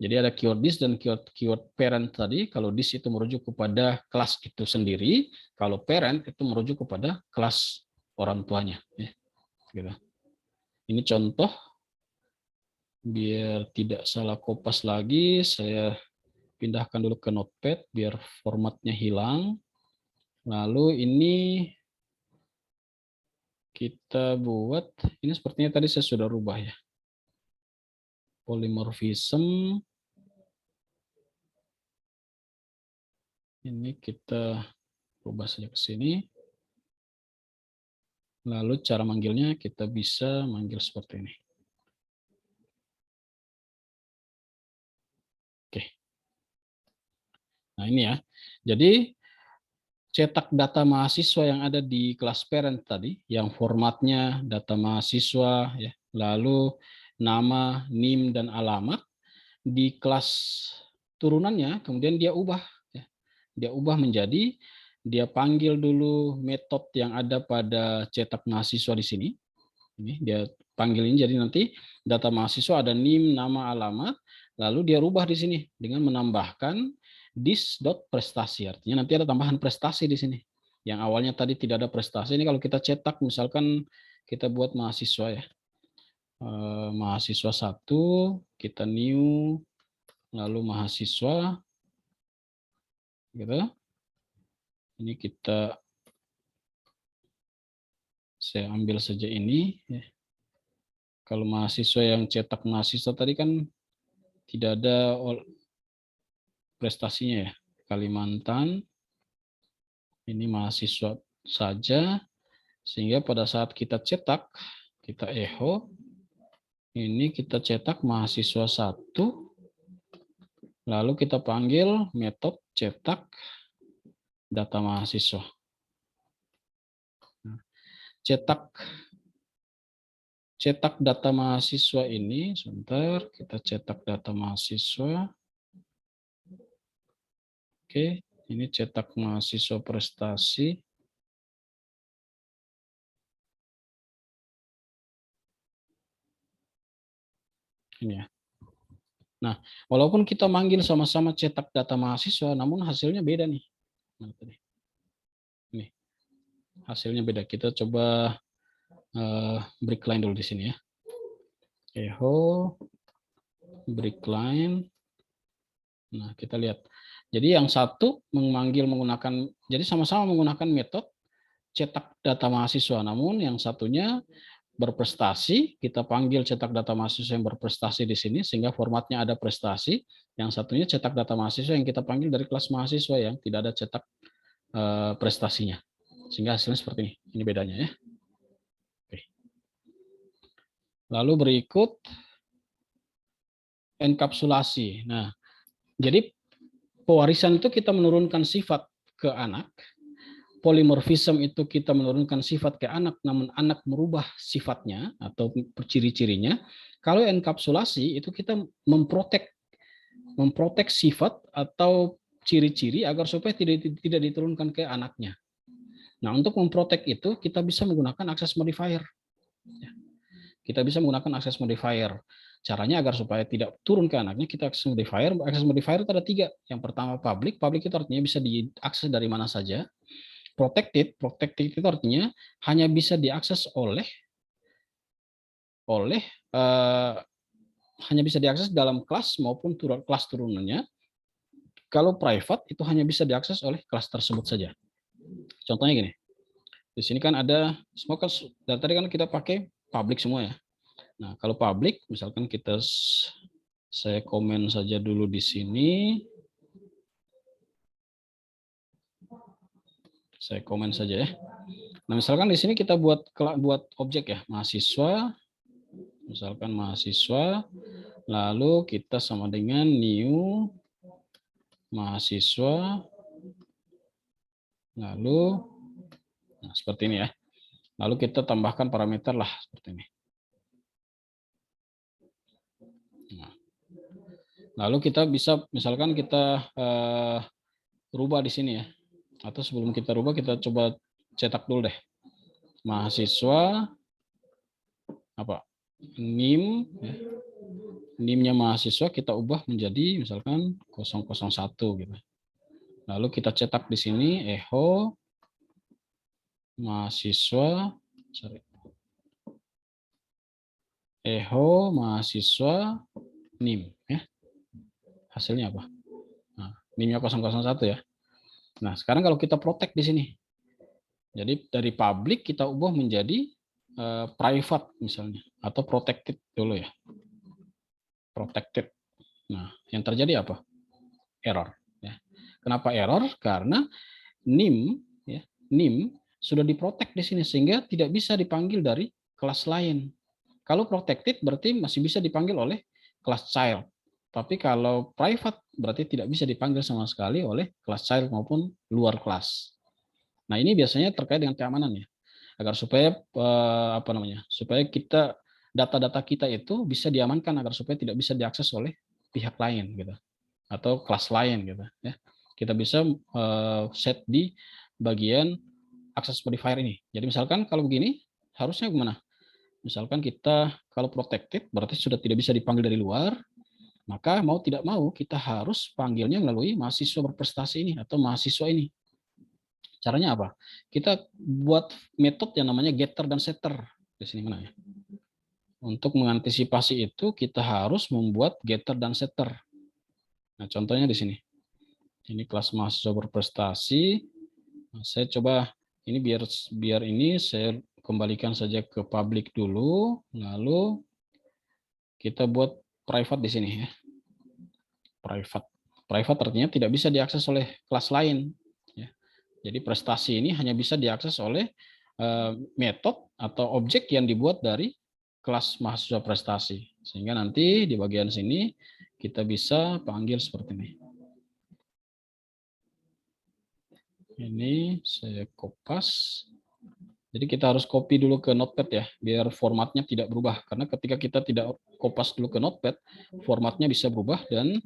Jadi ada keyword this dan keyword parent tadi. Kalau this itu merujuk kepada kelas itu sendiri, kalau parent itu merujuk kepada kelas orang tuanya. Ya. Gitu. Ini contoh, biar tidak salah kopas lagi, saya pindahkan dulu ke Notepad biar formatnya hilang. Lalu ini kita buat, ini sepertinya tadi saya sudah rubah, ya. Polymorphism. Ini kita ubah saja ke sini. Lalu cara manggilnya kita bisa manggil seperti ini. Oke. Nah ini ya. Jadi cetak data mahasiswa yang ada di kelas parent tadi, yang formatnya data mahasiswa, ya, lalu nama, NIM, dan alamat, di kelas turunannya kemudian dia ubah. Dia ubah menjadi, dia panggil dulu metode yang ada pada cetak mahasiswa di sini. Ini dia panggil ini, jadi nanti data mahasiswa ada NIM, nama, alamat, lalu dia rubah di sini dengan menambahkan this.prestasi. Artinya nanti ada tambahan prestasi di sini. Yang awalnya tadi tidak ada prestasi, ini kalau kita cetak, misalkan kita buat mahasiswa ya. Mahasiswa 1, kita new, lalu mahasiswa, gitu. Ini saya ambil saja ini. Kalau mahasiswa yang cetak mahasiswa tadi kan tidak ada prestasinya ya. Kalimantan, ini mahasiswa saja, sehingga pada saat kita cetak, kita echo, ini kita cetak mahasiswa 1, lalu kita panggil metode cetak data mahasiswa. Cetak data mahasiswa ini, sebentar, kita cetak data mahasiswa. Oke, ini cetak mahasiswa prestasi. Ini ya. Nah, walaupun kita manggil sama-sama cetak data mahasiswa, namun hasilnya beda nih. Nih, hasilnya beda. Kita coba break line dulu di sini ya. Echo, break line. Nah, kita lihat. Jadi yang satu memanggil menggunakan, jadi sama-sama menggunakan metode cetak data mahasiswa. Namun yang satunya berprestasi, kita panggil cetak data mahasiswa yang berprestasi di sini, sehingga formatnya ada prestasi. Yang satunya cetak data mahasiswa yang kita panggil dari kelas mahasiswa yang tidak ada cetak prestasinya. Sehingga hasilnya seperti ini. Ini bedanya ya. Lalu berikut enkapsulasi. Nah, jadi pewarisan itu kita menurunkan sifat ke anak, polimorfisme itu kita menurunkan sifat ke anak, namun anak merubah sifatnya atau ciri-cirinya. Kalau enkapsulasi itu kita memprotek sifat atau ciri-ciri agar supaya tidak diturunkan ke anaknya. Nah, untuk memprotek itu kita bisa menggunakan access modifier. Kita bisa menggunakan access modifier. Caranya agar supaya tidak turun ke anaknya, kita access modifier. Access modifier itu ada 3. Yang pertama public. Public itu artinya bisa diakses dari mana saja. Protected itu artinya hanya bisa diakses hanya bisa diakses dalam kelas maupun kelas turunannya. Kalau private itu hanya bisa diakses oleh kelas tersebut saja. Contohnya gini. Di sini kan ada semua kan dari tadi kan kita pakai public semua ya. Nah, kalau public misalkan saya komen saja dulu di sini. Saya komen saja ya. Nah, misalkan di sini kita buat objek ya, mahasiswa. Misalkan mahasiswa, lalu kita sama dengan new mahasiswa, lalu nah, seperti ini ya. Lalu kita tambahkan parameter lah seperti ini. Nah, lalu kita bisa misalkan kita rubah di sini ya. Atau sebelum kita rubah kita coba cetak dulu deh. Mahasiswa apa? NIM ya. NIM-nya mahasiswa kita ubah menjadi misalkan 001 gitu. Lalu kita cetak di sini echo mahasiswa echo mahasiswa NIM ya. Hasilnya apa? Nah, NIM-nya 001 ya. Nah, sekarang kalau kita protect di sini. Jadi dari public kita ubah menjadi private misalnya atau protected dulu ya. Protected. Nah, yang terjadi apa? Error ya. Kenapa error? Karena NIM ya, NIM sudah diprotek di sini sehingga tidak bisa dipanggil dari kelas lain. Kalau protected berarti masih bisa dipanggil oleh kelas child. Tapi kalau private berarti tidak bisa dipanggil sama sekali oleh kelas child maupun luar kelas. Nah, ini biasanya terkait dengan keamanan ya. Agar supaya supaya kita data-data kita itu bisa diamankan agar supaya tidak bisa diakses oleh pihak lain gitu atau kelas lain gitu ya. Kita bisa set di bagian access modifier ini. Jadi misalkan kalau begini harusnya gimana? Misalkan kita kalau protected berarti sudah tidak bisa dipanggil dari luar. Maka mau tidak mau kita harus panggilnya melalui mahasiswa berprestasi ini atau mahasiswa ini. Caranya apa? Kita buat metode yang namanya getter dan setter. Di sini mana ya? Untuk mengantisipasi itu kita harus membuat getter dan setter. Nah, contohnya di sini. Ini kelas mahasiswa berprestasi. Nah, saya coba ini biar ini saya kembalikan saja ke public dulu, lalu kita buat private di sini ya. Private artinya tidak bisa diakses oleh kelas lain. Ya. Jadi prestasi ini hanya bisa diakses oleh metode atau objek yang dibuat dari kelas mahasiswa prestasi. Sehingga nanti di bagian sini kita bisa panggil seperti ini. Ini saya kopas. Jadi kita harus copy dulu ke Notepad ya, biar formatnya tidak berubah. Karena ketika kita tidak kopas dulu ke Notepad, formatnya bisa berubah dan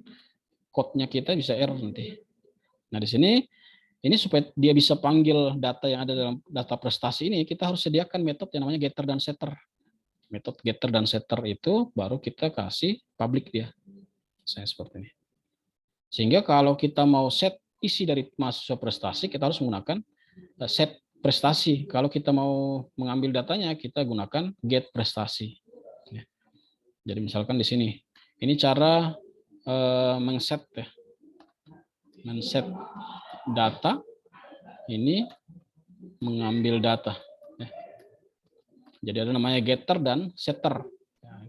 code-nya kita bisa error nanti. Nah di sini, ini supaya dia bisa panggil data yang ada dalam data prestasi ini, kita harus sediakan metode yang namanya getter dan setter. Metode getter dan setter itu baru kita kasih public dia. Saya seperti ini. Sehingga kalau kita mau set isi dari mahasiswa prestasi, kita harus menggunakan set prestasi. Kalau kita mau mengambil datanya, kita gunakan get prestasi. Jadi misalkan di sini, ini cara men-set ya, men-set data. Ini mengambil data. Jadi ada namanya getter dan setter.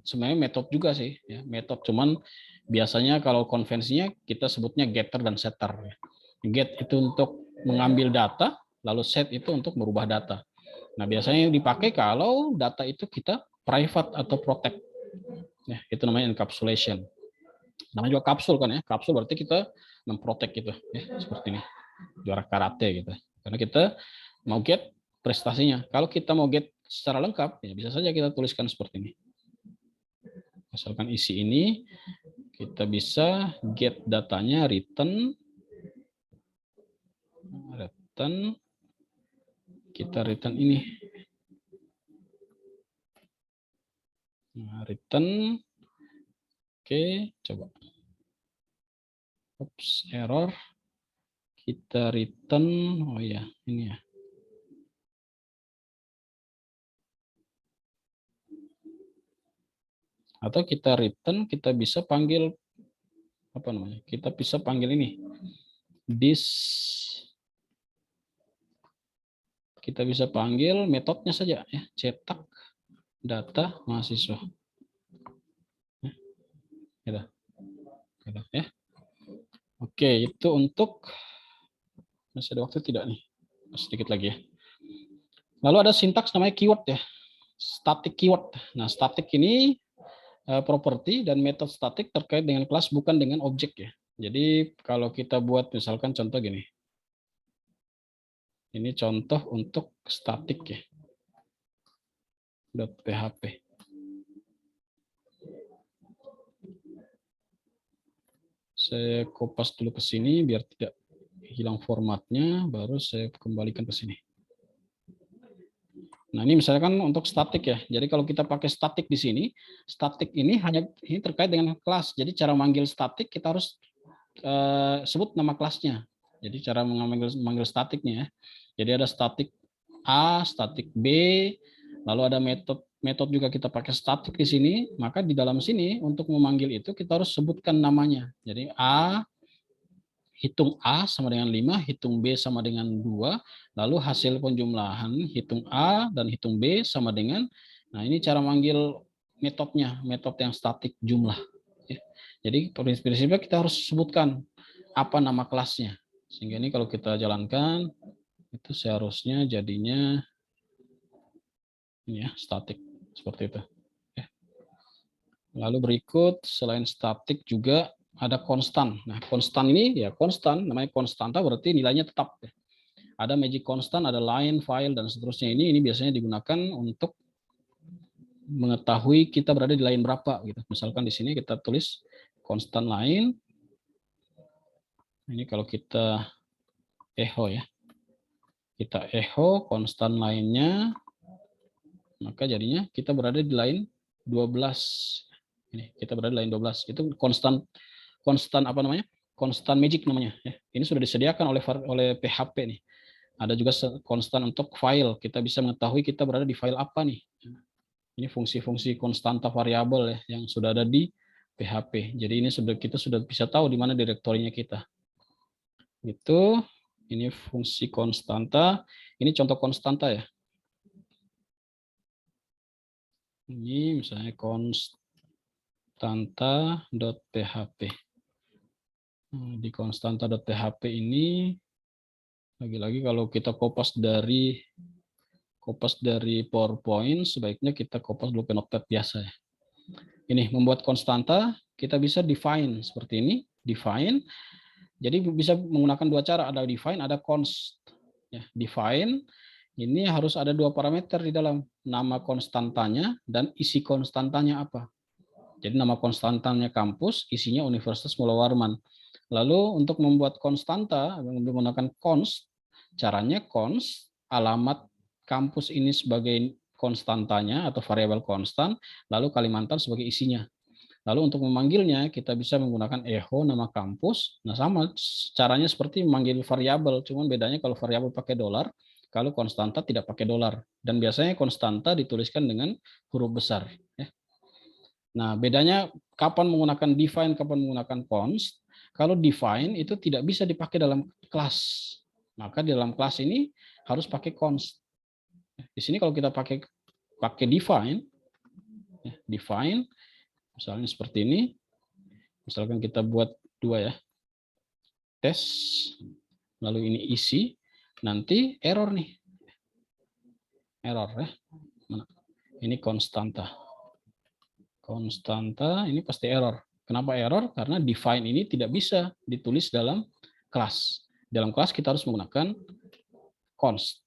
Sebenarnya metode juga sih, ya, metode. Cuman biasanya kalau konvensinya kita sebutnya getter dan setter. Get itu untuk mengambil data, lalu set itu untuk merubah data. Nah, biasanya yang dipakai kalau data itu kita private atau protect. Ya, itu namanya encapsulation. Namanya juga kapsul kan ya. Kapsul berarti kita memprotect gitu ya, seperti ini. Juara karate gitu. Karena kita mau get prestasinya. Kalau kita mau get secara lengkap, ya bisa saja kita tuliskan seperti ini. Misalkan isi ini, kita bisa get datanya return, kita return ini. Nah, return, oke, coba. Oops, error. Kita return, oh ya, ini ya. Atau kita return, kita bisa panggil apa namanya? Kita bisa panggil ini. This, kita bisa panggil metodenya saja ya, cetak data mahasiswa. Gitu. Gitu, ya. Oke, itu untuk masih ada waktu tidak nih? Sedikit lagi ya. Lalu ada sintaks namanya keyword ya. Static keyword. Nah, static ini properti dan metode static terkait dengan kelas bukan dengan objek ya. Jadi kalau kita buat misalkan contoh gini. Ini contoh untuk static ya. .php. Saya kopas dulu ke sini biar tidak hilang formatnya, baru saya kembalikan ke sini. Nah, ini misalkan untuk static ya. Jadi kalau kita pakai static di sini, static ini hanya ini terkait dengan kelas. Jadi cara manggil static kita harus sebut nama kelasnya. Jadi cara memanggil statiknya ya. Jadi ada statik A, statik B, lalu ada metode juga kita pakai statik di sini. Maka di dalam sini untuk memanggil itu kita harus sebutkan namanya. Jadi hitung A sama dengan 5, hitung B sama dengan 2, lalu hasil penjumlahan hitung A dan hitung B sama dengan, nah ini cara manggil metodenya, metode yang statik jumlah. Jadi prinsipnya kita harus sebutkan apa nama kelasnya. Sehingga ini kalau kita jalankan, itu seharusnya jadinya ini ya, statik seperti itu. Lalu berikut selain statik juga ada konstan. Nah, konstan ini ya konstan, namanya konstanta berarti nilainya tetap. Ada magic constant, ada line, file, dan seterusnya. Ini biasanya digunakan untuk mengetahui kita berada di line berapa. Gitu. Misalkan di sini kita tulis konstan line. Ini kalau kita echo ya. Kita echo konstan line-nya, maka jadinya kita berada di line 12. Ini kita berada di line 12. Itu konstan apa namanya? Konstan magic namanya. Ya. Ini sudah disediakan oleh PHP nih. Ada juga konstan untuk file. Kita bisa mengetahui kita berada di file apa nih. Ini fungsi-fungsi konstanta variabel ya yang sudah ada di PHP. Jadi ini kita sudah bisa tahu di mana direktorinya kita. Itu ini fungsi konstanta. Ini contoh konstanta ya. Ini misalnya konstanta.php. Di konstanta.php ini lagi-lagi kalau kita kopas dari PowerPoint, sebaiknya kita kopas dulu ke Notepad biasa ya. Ini membuat konstanta, kita bisa define seperti ini, define. Jadi bisa menggunakan dua cara, ada define, ada const. Ya, define ini harus ada dua parameter di dalam, nama konstantanya dan isi konstantanya apa. Jadi nama konstantanya kampus, isinya Universitas Mula Warman. Lalu untuk membuat konstanta menggunakan const, caranya const alamat kampus ini sebagai konstantanya atau variabel konstan, lalu Kalimantan sebagai isinya. Lalu untuk memanggilnya kita bisa menggunakan echo nama kampus. Nah sama caranya seperti memanggil variabel, cuman bedanya kalau variabel pakai dolar, kalau konstanta tidak pakai dolar. Dan biasanya konstanta dituliskan dengan huruf besar. Nah bedanya kapan menggunakan define, kapan menggunakan const. Kalau define itu tidak bisa dipakai dalam kelas. Maka di dalam kelas ini harus pakai const. Di sini kalau kita pakai define, misalnya seperti ini, misalkan kita buat dua ya, tes, lalu ini isi, nanti error nih, error ya, ini konstanta, ini pasti error. Kenapa error? Karena define ini tidak bisa ditulis dalam kelas. Dalam kelas kita harus menggunakan const.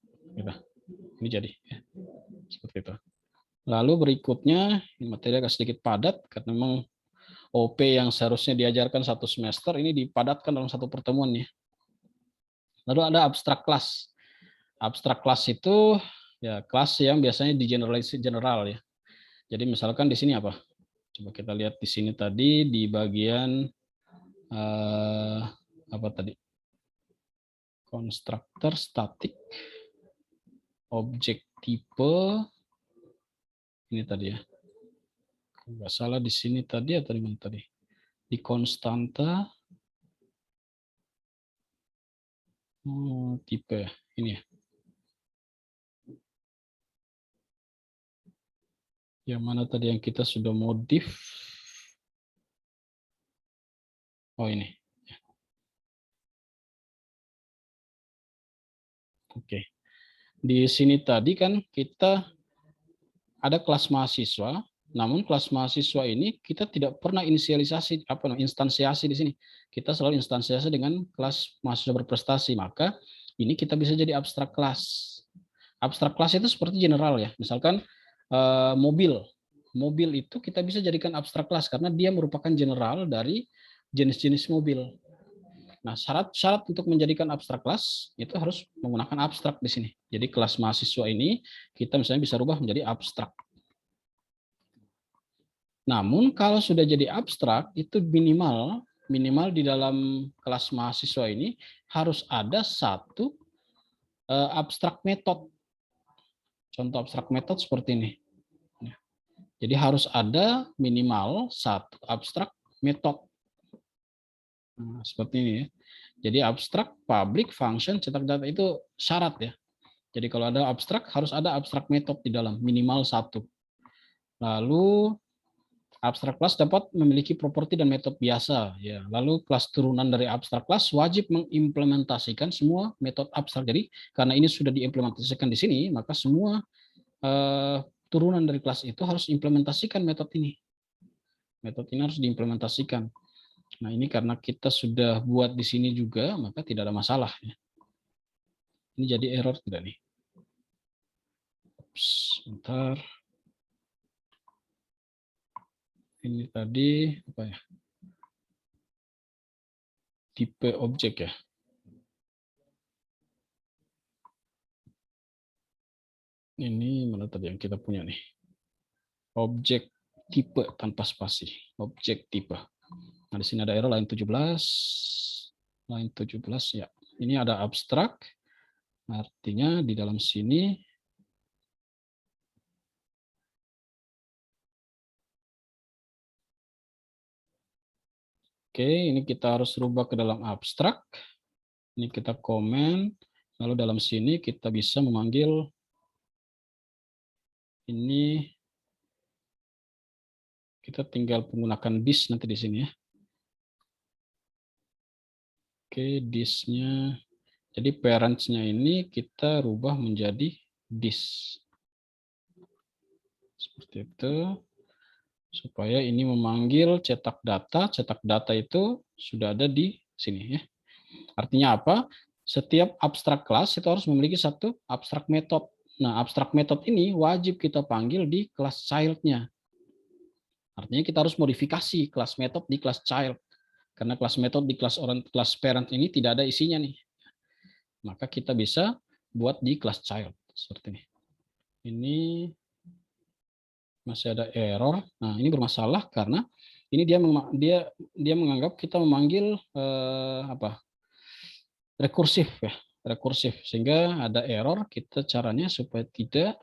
Ini jadi ya. Seperti itu. Lalu berikutnya materi agak sedikit padat karena memang OP yang seharusnya diajarkan satu semester ini dipadatkan dalam satu pertemuan ya. Lalu ada abstrak kelas. Abstrak kelas itu ya kelas yang biasanya di general ya. Jadi misalkan di sini apa? Coba kita lihat di sini tadi di bagian apa tadi? Konstruktor statik, objek tipe, ini tadi ya. Nggak salah di sini tadi atau di mana tadi? Di konstanta tipe ini ya. Yang mana tadi yang kita sudah modif? Oh ini. Oke. Di sini tadi kan kita ada kelas mahasiswa, namun kelas mahasiswa ini kita tidak pernah instansiasi di sini. Kita selalu instansiasi dengan kelas mahasiswa berprestasi, maka ini kita bisa jadi abstrak kelas. Abstrak kelas itu seperti general ya. Misalkan mobil itu kita bisa jadikan abstrak kelas karena dia merupakan general dari jenis-jenis mobil. Nah, syarat untuk menjadikan abstrak kelas itu harus menggunakan abstrak di sini. Jadi kelas mahasiswa ini kita misalnya bisa rubah menjadi abstrak. Namun kalau sudah jadi abstrak itu minimal di dalam kelas mahasiswa ini harus ada satu abstrak metode. Contoh abstrak metode seperti ini. Jadi harus ada minimal satu abstrak metode. Nah, seperti ini ya. Jadi abstrak, public, function, cetak data itu syarat ya. Jadi kalau ada abstrak harus ada abstrak metode di dalam minimal satu. Lalu abstrak kelas dapat memiliki properti dan metode biasa ya. Lalu kelas turunan dari abstrak kelas wajib mengimplementasikan semua metode abstrak. Jadi karena ini sudah diimplementasikan di sini, maka semua turunan dari kelas itu harus implementasikan metode ini. Metode ini harus diimplementasikan. Nah, ini karena kita sudah buat di sini juga, maka tidak ada masalah ya. Ini jadi error tidak nih? Sebentar. Ini tadi apa ya? Tipe objek ya. Ini mana tadi yang kita punya nih? Objek tipe tanpa spasi, objek tipe. Nah, di sini ada error line 17, ya. Ini ada abstrak, artinya di dalam sini oke, ini kita harus rubah ke dalam abstrak. Ini kita komen, lalu dalam sini kita bisa memanggil ini, kita tinggal menggunakan this nanti di sini ya. Oke, this-nya. Jadi parents-nya ini kita rubah menjadi this. Seperti itu. Supaya ini memanggil cetak data. Cetak data itu sudah ada di sini ya. Artinya apa? Setiap abstrak kelas itu harus memiliki satu abstrak method. Nah, abstrak method ini wajib kita panggil di kelas child-nya. Artinya kita harus modifikasi kelas method di kelas child. Karena kelas method di kelas parent ini tidak ada isinya nih. Maka kita bisa buat di kelas child seperti ini. Ini masih ada error. Nah, ini bermasalah karena ini dia menganggap kita memanggil rekursif ya, rekursif, sehingga ada error. Kita caranya supaya tidak,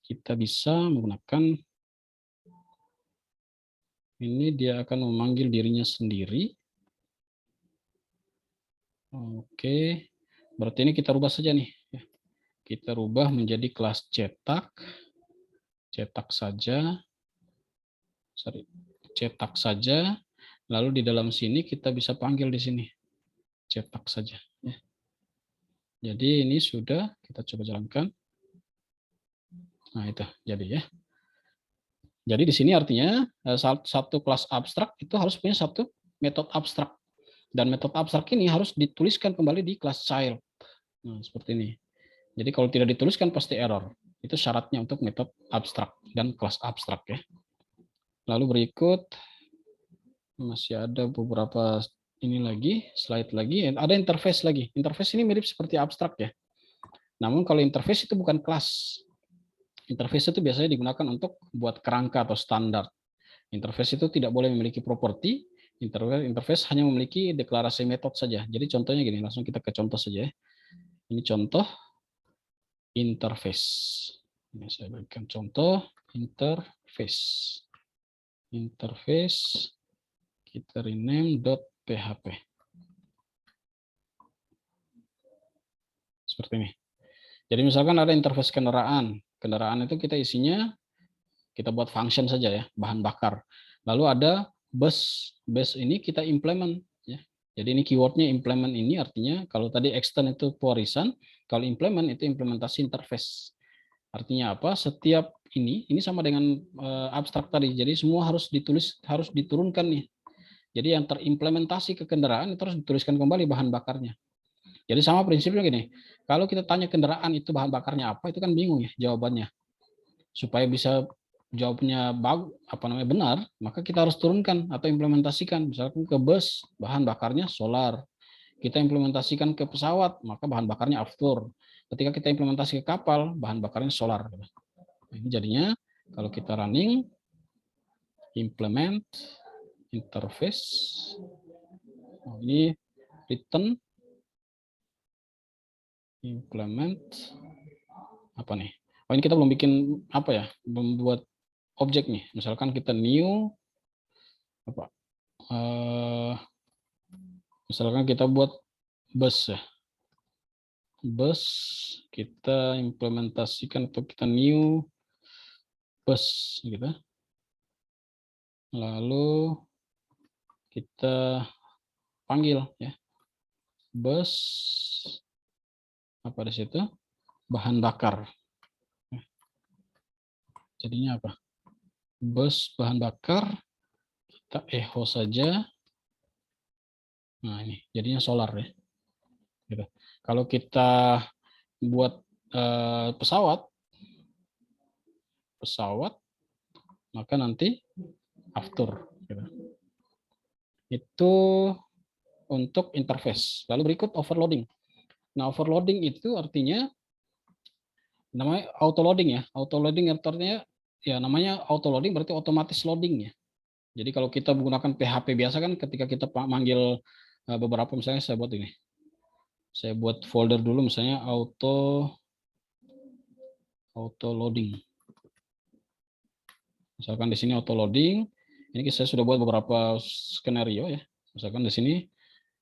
kita bisa menggunakan ini, dia akan memanggil dirinya sendiri. Oke, berarti ini kita rubah saja nih. Kita rubah menjadi kelas cetak saja. Cetak saja. Lalu di dalam sini kita bisa panggil di sini cetak saja. Ya. Jadi ini sudah kita coba jalankan. Nah itu jadi ya. Jadi di sini artinya satu kelas abstrak itu harus punya satu metode abstrak. Dan metode abstrak ini harus dituliskan kembali di kelas child. Nah, seperti ini. Jadi kalau tidak dituliskan pasti error. Itu syaratnya untuk metode abstrak dan kelas abstrak ya. Lalu berikut masih ada beberapa ini lagi, slide lagi, ada interface lagi. Interface ini mirip seperti abstrak ya. Namun kalau interface itu bukan kelas. Interface itu biasanya digunakan untuk buat kerangka atau standar. Interface itu tidak boleh memiliki properti. Interface hanya memiliki deklarasi metode saja. Jadi contohnya gini, langsung kita ke contoh saja ya. Ini contoh interface. Ini saya berikan contoh interface. Interface kita rename.php. Seperti ini. Jadi misalkan ada interface kendaraan. Kendaraan itu kita isinya, kita buat function saja ya, bahan bakar. Lalu ada bus. Bus ini kita implement. Ya. Jadi ini keywordnya implement ini artinya kalau tadi extend itu pewarisan, kalau implement itu implementasi interface. Artinya apa? Setiap ini sama dengan abstrak tadi. Jadi semua harus ditulis, harus diturunkan nih. Jadi yang terimplementasi ke kendaraan itu harus dituliskan kembali bahan bakarnya. Jadi sama prinsipnya gini, kalau kita tanya kendaraan itu bahan bakarnya apa, itu kan bingung ya jawabannya. Supaya bisa jawabnya benar, maka kita harus turunkan atau implementasikan. Misalkan ke bus, bahan bakarnya solar. Kita implementasikan ke pesawat, maka bahan bakarnya aftur. Ketika kita implementasi ke kapal, bahan bakarnya solar. Ini jadinya kalau kita running, implement, interface, ini return, implement, apa nih? Oh ini kita belum bikin apa ya? Membuat objek nih. Misalkan kita new, apa? Misalkan kita buat bus ya. Bus, kita implementasikan atau kita new bus gitu. Lalu kita panggil ya. Bus apa di situ? Bahan bakar. Jadinya apa? Bus bahan bakar, kita echo saja. Nah ini jadinya solar ya. Gitu. Kalau kita buat pesawat, maka nanti after. Gitu. Itu untuk interface. Lalu berikut overloading. Nah overloading itu artinya namanya auto loading ya. Auto loading artinya ya namanya auto loading berarti otomatis loading ya. Jadi kalau kita menggunakan PHP biasa kan ketika kita manggil beberapa, misalnya saya buat ini. Saya buat folder dulu misalnya auto loading. Misalkan di sini auto loading. Ini saya sudah buat beberapa skenario ya. Misalkan di sini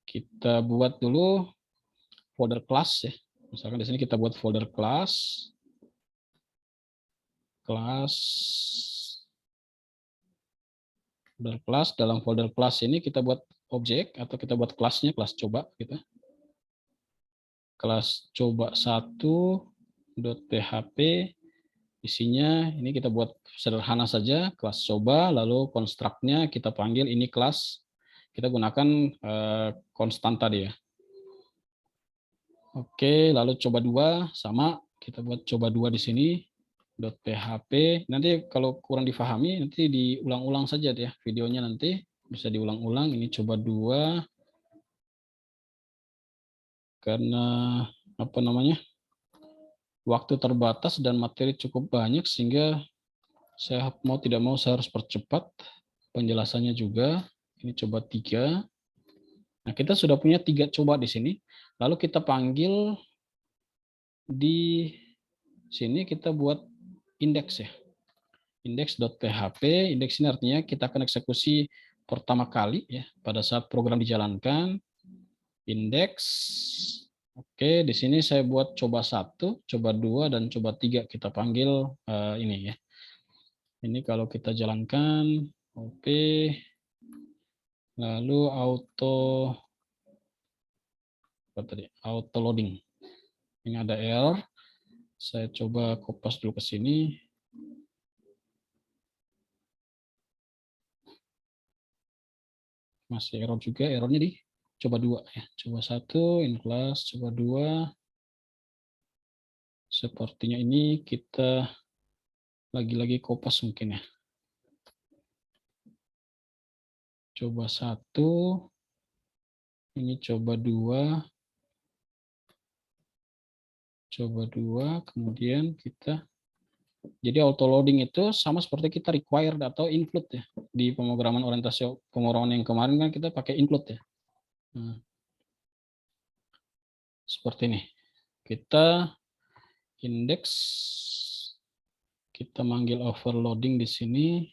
kita buat dulu folder class ya. Misalkan di sini kita buat folder class. Folder class, dalam folder class ini kita buat objek atau kita buat kelasnya, kelas coba gitu. Kelas coba 1.php, isinya ini kita buat sederhana saja, kelas coba, lalu construct-nya kita panggil ini kelas, kita gunakan konstan tadi ya. Oke, lalu coba 2 sama, kita buat coba 2 di sini. .php, nanti kalau kurang difahami nanti diulang-ulang saja ya videonya, nanti bisa diulang-ulang. Ini coba 2 karena apa namanya, waktu terbatas dan materi cukup banyak sehingga saya mau tidak mau saya harus percepat penjelasannya juga. Ini coba 3. Nah, kita sudah punya 3 coba di sini, lalu kita panggil di sini, kita buat indeks ya, index.php. Indeks ini artinya kita akan eksekusi pertama kali ya pada saat program dijalankan. Indeks. Oke, di sini saya buat coba 1, coba 2 dan coba 3, kita panggil ini ya. Ini kalau kita jalankan oke, lalu auto loading. Ini ada error. Saya coba kopas dulu ke sini. Masih error juga, errornya di coba 2 ya. Coba 1 in class, coba 2. Sepertinya ini kita lagi-lagi kopas mungkin ya. Coba 1. Ini coba 2. Coba 2, kemudian kita, jadi auto loading itu sama seperti kita required atau include ya. Di pemrograman orientasi pemrograman yang kemarin kan kita pakai include ya. Nah, seperti ini. Kita indeks, kita manggil overloading di sini.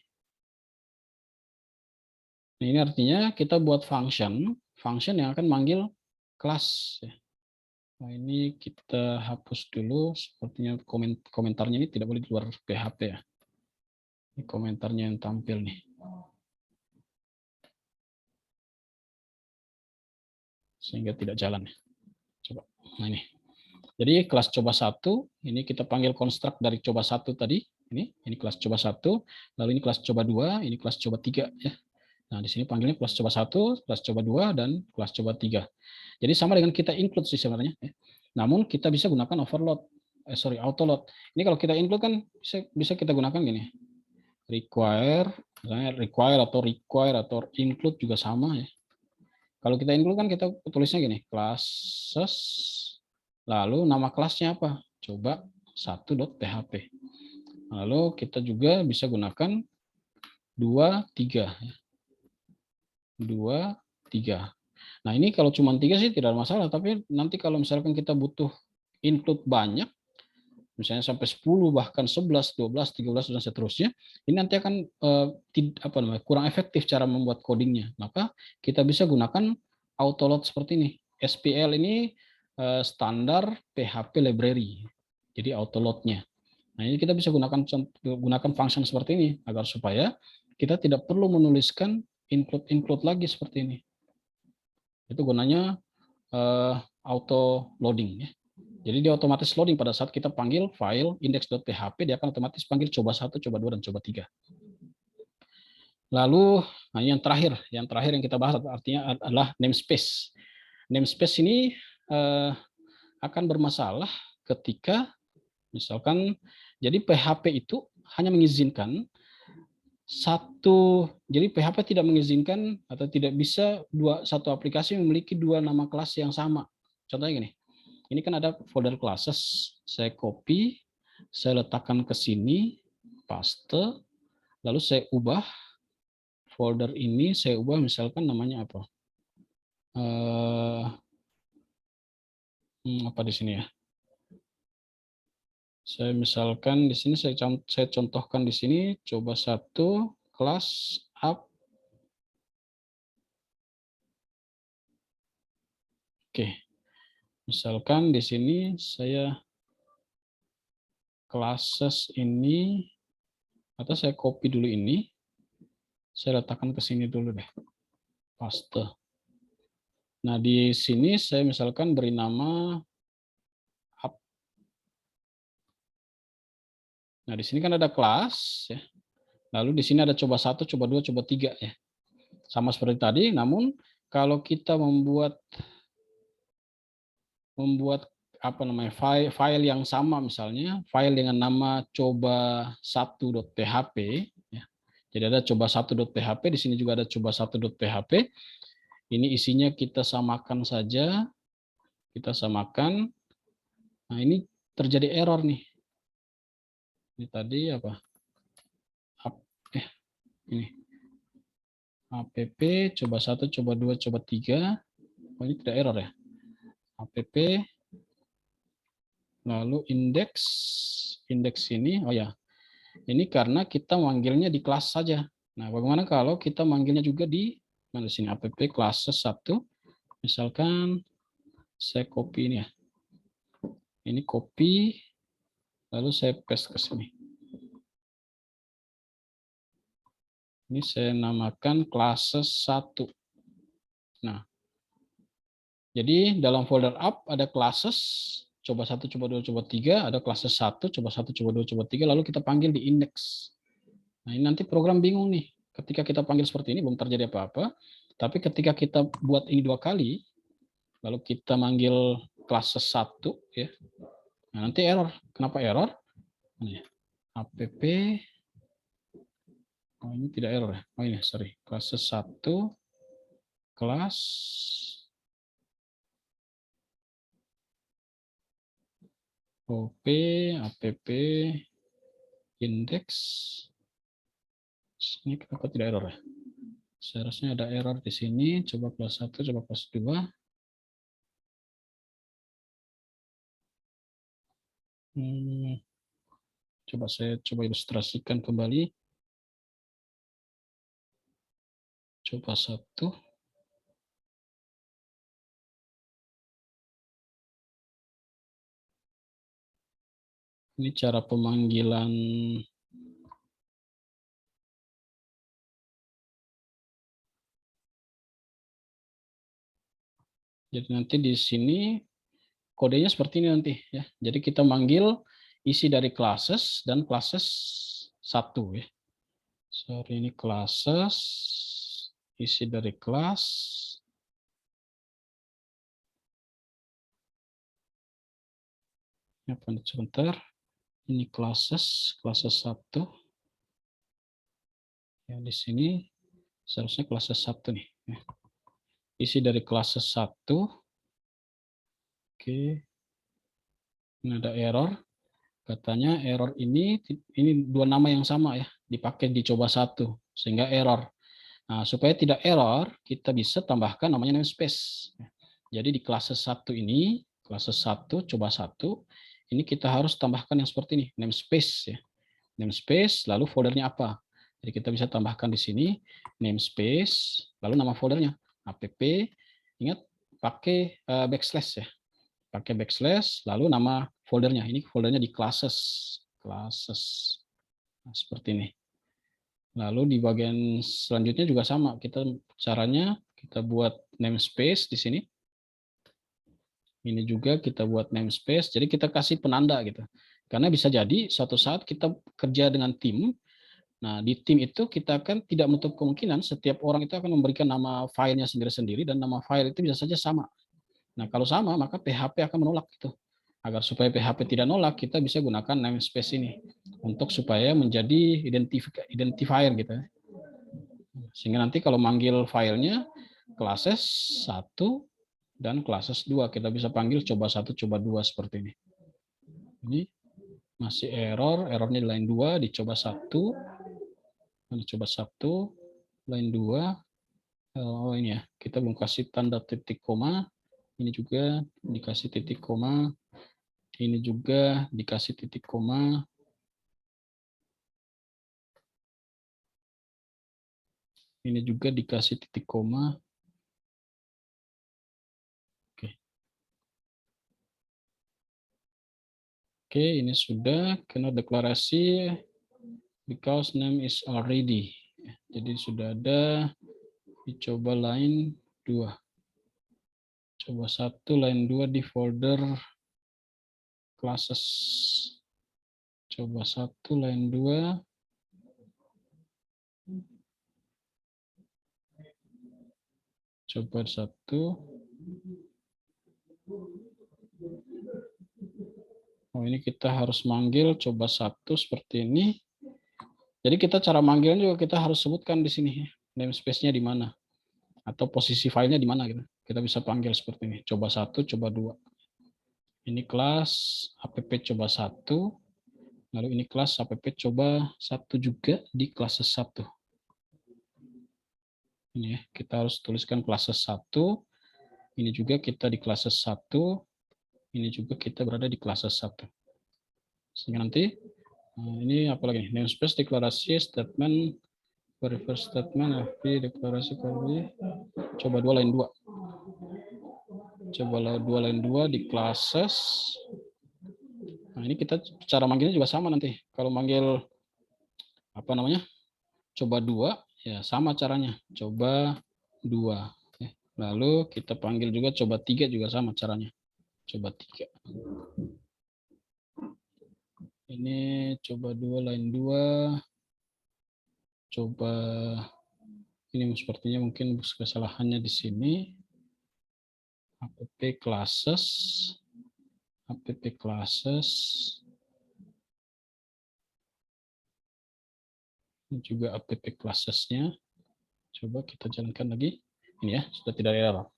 Nah, ini artinya kita buat function yang akan manggil kelas ya. Nah, ini kita hapus dulu, sepertinya komentarnya ini tidak boleh di luar PHP ya. Ini komentarnya yang tampil nih. Sehingga tidak jalan. Coba. Nah, ini. Jadi kelas coba 1, ini kita panggil construct dari coba 1 tadi. Ini kelas coba 1, lalu ini kelas coba 2, ini kelas coba 3 ya. Nah, di sini panggilnya kelas coba 1, kelas coba 2 dan kelas coba 3. Jadi sama dengan kita include sih sebenarnya ya. Namun kita bisa gunakan auto load. Ini kalau kita include kan bisa kita gunakan gini. Require, misalnya require atau include juga sama ya. Kalau kita include kan kita tulisnya gini, classes, lalu nama kelasnya apa? Coba 1.php. Lalu kita juga bisa gunakan 2, 3 ya. 2, 3. Nah, ini kalau cuma 3 sih tidak ada masalah, tapi nanti kalau misalkan kita butuh include banyak, misalnya sampai 10, bahkan 11, 12, 13 dan seterusnya, ini nanti akan kurang efektif cara membuat codingnya. Maka kita bisa gunakan auto load seperti ini. SPL ini standar PHP library. Jadi auto load-nya. Nah, ini kita bisa gunakan function seperti ini agar supaya kita tidak perlu menuliskan include lagi seperti ini. Itu gunanya auto loading ya. Jadi dia otomatis loading pada saat kita panggil file index.php, dia akan otomatis panggil coba 1, coba 2 dan coba 3. Lalu nah yang terakhir yang kita bahas artinya adalah namespace. Namespace ini akan bermasalah ketika misalkan, jadi PHP itu hanya mengizinkan jadi PHP tidak mengizinkan atau tidak bisa satu aplikasi memiliki 2 nama kelas yang sama. Contohnya gini, ini kan ada folder classes, saya copy, saya letakkan ke sini, paste, lalu saya ubah folder ini, saya ubah misalkan namanya apa? Apa di sini ya? Saya misalkan di sini saya contohkan di sini, coba 1 kelas up. Oke. Misalkan di sini saya classes ini, atau saya copy dulu ini, saya letakkan ke sini dulu deh, paste. Nah, di sini saya misalkan beri nama up. Nah, di sini kan ada kelas ya. Lalu di sini ada coba 1, coba 2, coba 3 ya. Sama seperti tadi, namun kalau kita membuat apa namanya file yang sama, misalnya file dengan nama coba1.php ya. Jadi ada coba1.php, di sini juga ada coba1.php. Ini isinya kita samakan saja. Kita samakan. Nah, ini terjadi error nih. Ini tadi apa? Ini. app coba 1, coba 2, coba 3. Oh, ini tidak error ya. app lalu indeks ini, oh ya, ini karena kita manggilnya di kelas saja. Nah, bagaimana kalau kita manggilnya juga di mana sini, app classes 1, misalkan saya copy ini ya, ini copy, lalu saya paste ke sini. Ini saya namakan classes 1. Nah, jadi dalam folder up ada classes, coba 1, coba 2, coba 3, ada classes 1, coba 1, coba 2, coba 3, lalu kita panggil di index. Nah, ini nanti program bingung nih. Ketika kita panggil seperti ini, belum terjadi apa-apa. Tapi ketika kita buat ini 2 kali, lalu kita manggil classes 1, ya. Nah, nanti error. Kenapa error? Ini, app, oh ini tidak error ya. Oh ini, sorry. Classes 1, kelas, op, app, index. Ini kenapa tidak error ya? Seharusnya ada error di sini. Coba kelas 1, coba kelas 2. Coba saya ilustrasikan kembali. Coba 1. Ini cara pemanggilan. Jadi nanti di sini kodenya seperti ini nanti ya. Jadi kita manggil isi dari classes dan classes 1 ya. Sorry, ini classes, isi dari kelas. Ya, sebentar. Ini classes 1. Ya, di sini seharusnya classes 1 nih. Ya. Isi dari classes 1. Oke. Ini ada error. Katanya error ini 2 nama yang sama ya, dipakai di coba 1 sehingga error. Nah, supaya tidak error, kita bisa tambahkan namanya namespace. Jadi di classes 1 ini, classes 1 coba 1, ini kita harus tambahkan yang seperti ini, namespace ya. Namespace, lalu foldernya apa? Jadi kita bisa tambahkan di sini namespace, lalu nama foldernya app. Ingat pakai backslash ya. Pakai backslash, lalu nama foldernya. Ini foldernya di classes. Nah, seperti ini. Lalu di bagian selanjutnya juga sama. Caranya kita buat namespace di sini. Ini juga kita buat namespace. Jadi kita kasih penanda gitu. Karena bisa jadi suatu saat kita kerja dengan tim. Nah, di tim itu kita kan tidak menutup kemungkinan setiap orang itu akan memberikan nama filenya sendiri-sendiri dan nama file itu bisa saja sama. Nah, kalau sama maka PHP akan menolak itu. Agar supaya PHP tidak nolak, kita bisa gunakan namespace ini untuk supaya menjadi identifier gitu. Sehingga nanti kalau manggil filenya classes 1 dan classes 2, kita bisa panggil coba 1, coba 2 seperti ini. Ini Masih error, errornya di line 2, dicoba 1. Dicoba 1, line 2. Oh ini ya, kita belum kasih tanda titik koma. Ini juga dikasih titik koma. Ini juga dikasih titik koma. Ini juga dikasih titik koma. Oke, ini sudah kena deklarasi because name is already. Jadi sudah ada. Dicoba line 2. Coba 1 line 2 di folder classes. Coba 1 line 2. Coba 1. Oh, ini kita harus manggil coba 1 seperti ini. Jadi kita cara manggilnya juga kita harus sebutkan di sini namespace-nya di mana atau posisi filenya di mana gitu. Kita bisa panggil seperti ini. Coba 1, coba 2. Ini kelas app coba 1. Lalu ini kelas app coba 1 juga di kelas 1. Ini ya, kita harus tuliskan kelas 1. Ini juga kita di kelas 1. Ini juga kita berada di kelas 1. Sehingga nanti ini apa lagi? Namespace deklarasi statement reverse statement FP deklarasi query. Coba 2 line 2. Coba 2 line 2 di classes. Nah, ini kita cara manggilnya juga sama nanti. Kalau manggil apa namanya? Coba 2 ya sama caranya. Coba 2. Lalu kita panggil juga coba 3 juga sama caranya. Coba 3. Ini coba 2 line 2. Coba ini sepertinya mungkin kesalahannya di sini. App classes. App classes. Ini juga app classes-nya. Coba kita jalankan lagi. Ini ya, sudah tidak ada error.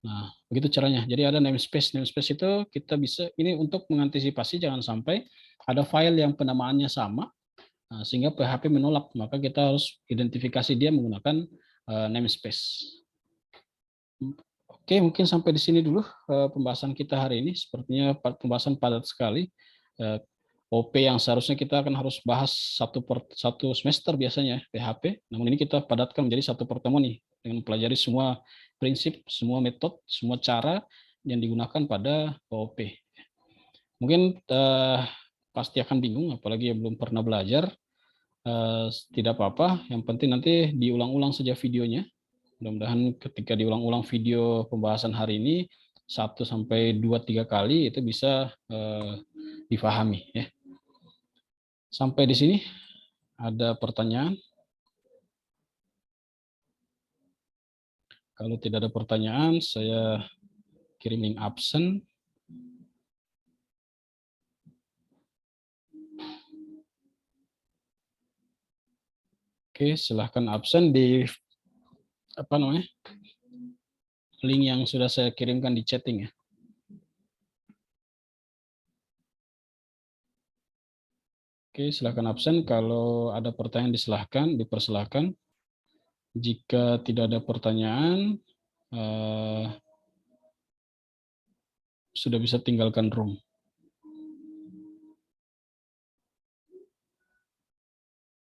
Nah, begitu caranya. Jadi ada namespace. Namespace itu kita bisa, ini untuk mengantisipasi jangan sampai ada file yang penamaannya sama, sehingga PHP menolak. Maka kita harus identifikasi dia menggunakan namespace. Oke, mungkin sampai di sini dulu pembahasan kita hari ini. Sepertinya pembahasan padat sekali. OP yang seharusnya kita akan harus bahas satu semester biasanya PHP. Namun ini kita padatkan menjadi satu pertemuan nih dengan mempelajari semua prinsip, semua metode, semua cara yang digunakan pada OP. Mungkin pasti akan bingung, apalagi yang belum pernah belajar. Tidak apa-apa, yang penting nanti diulang-ulang saja videonya. Mudah-mudahan ketika diulang-ulang video pembahasan hari ini 1 sampai 2-3 kali itu bisa difahami ya. Sampai di sini ada pertanyaan? Kalau tidak ada pertanyaan, saya kirim link absen. Oke, silahkan absen di apa namanya? Link yang sudah saya kirimkan di chatting ya. Oke, silahkan absen. Kalau ada pertanyaan dipersilahkan. Jika tidak ada pertanyaan, sudah bisa tinggalkan room.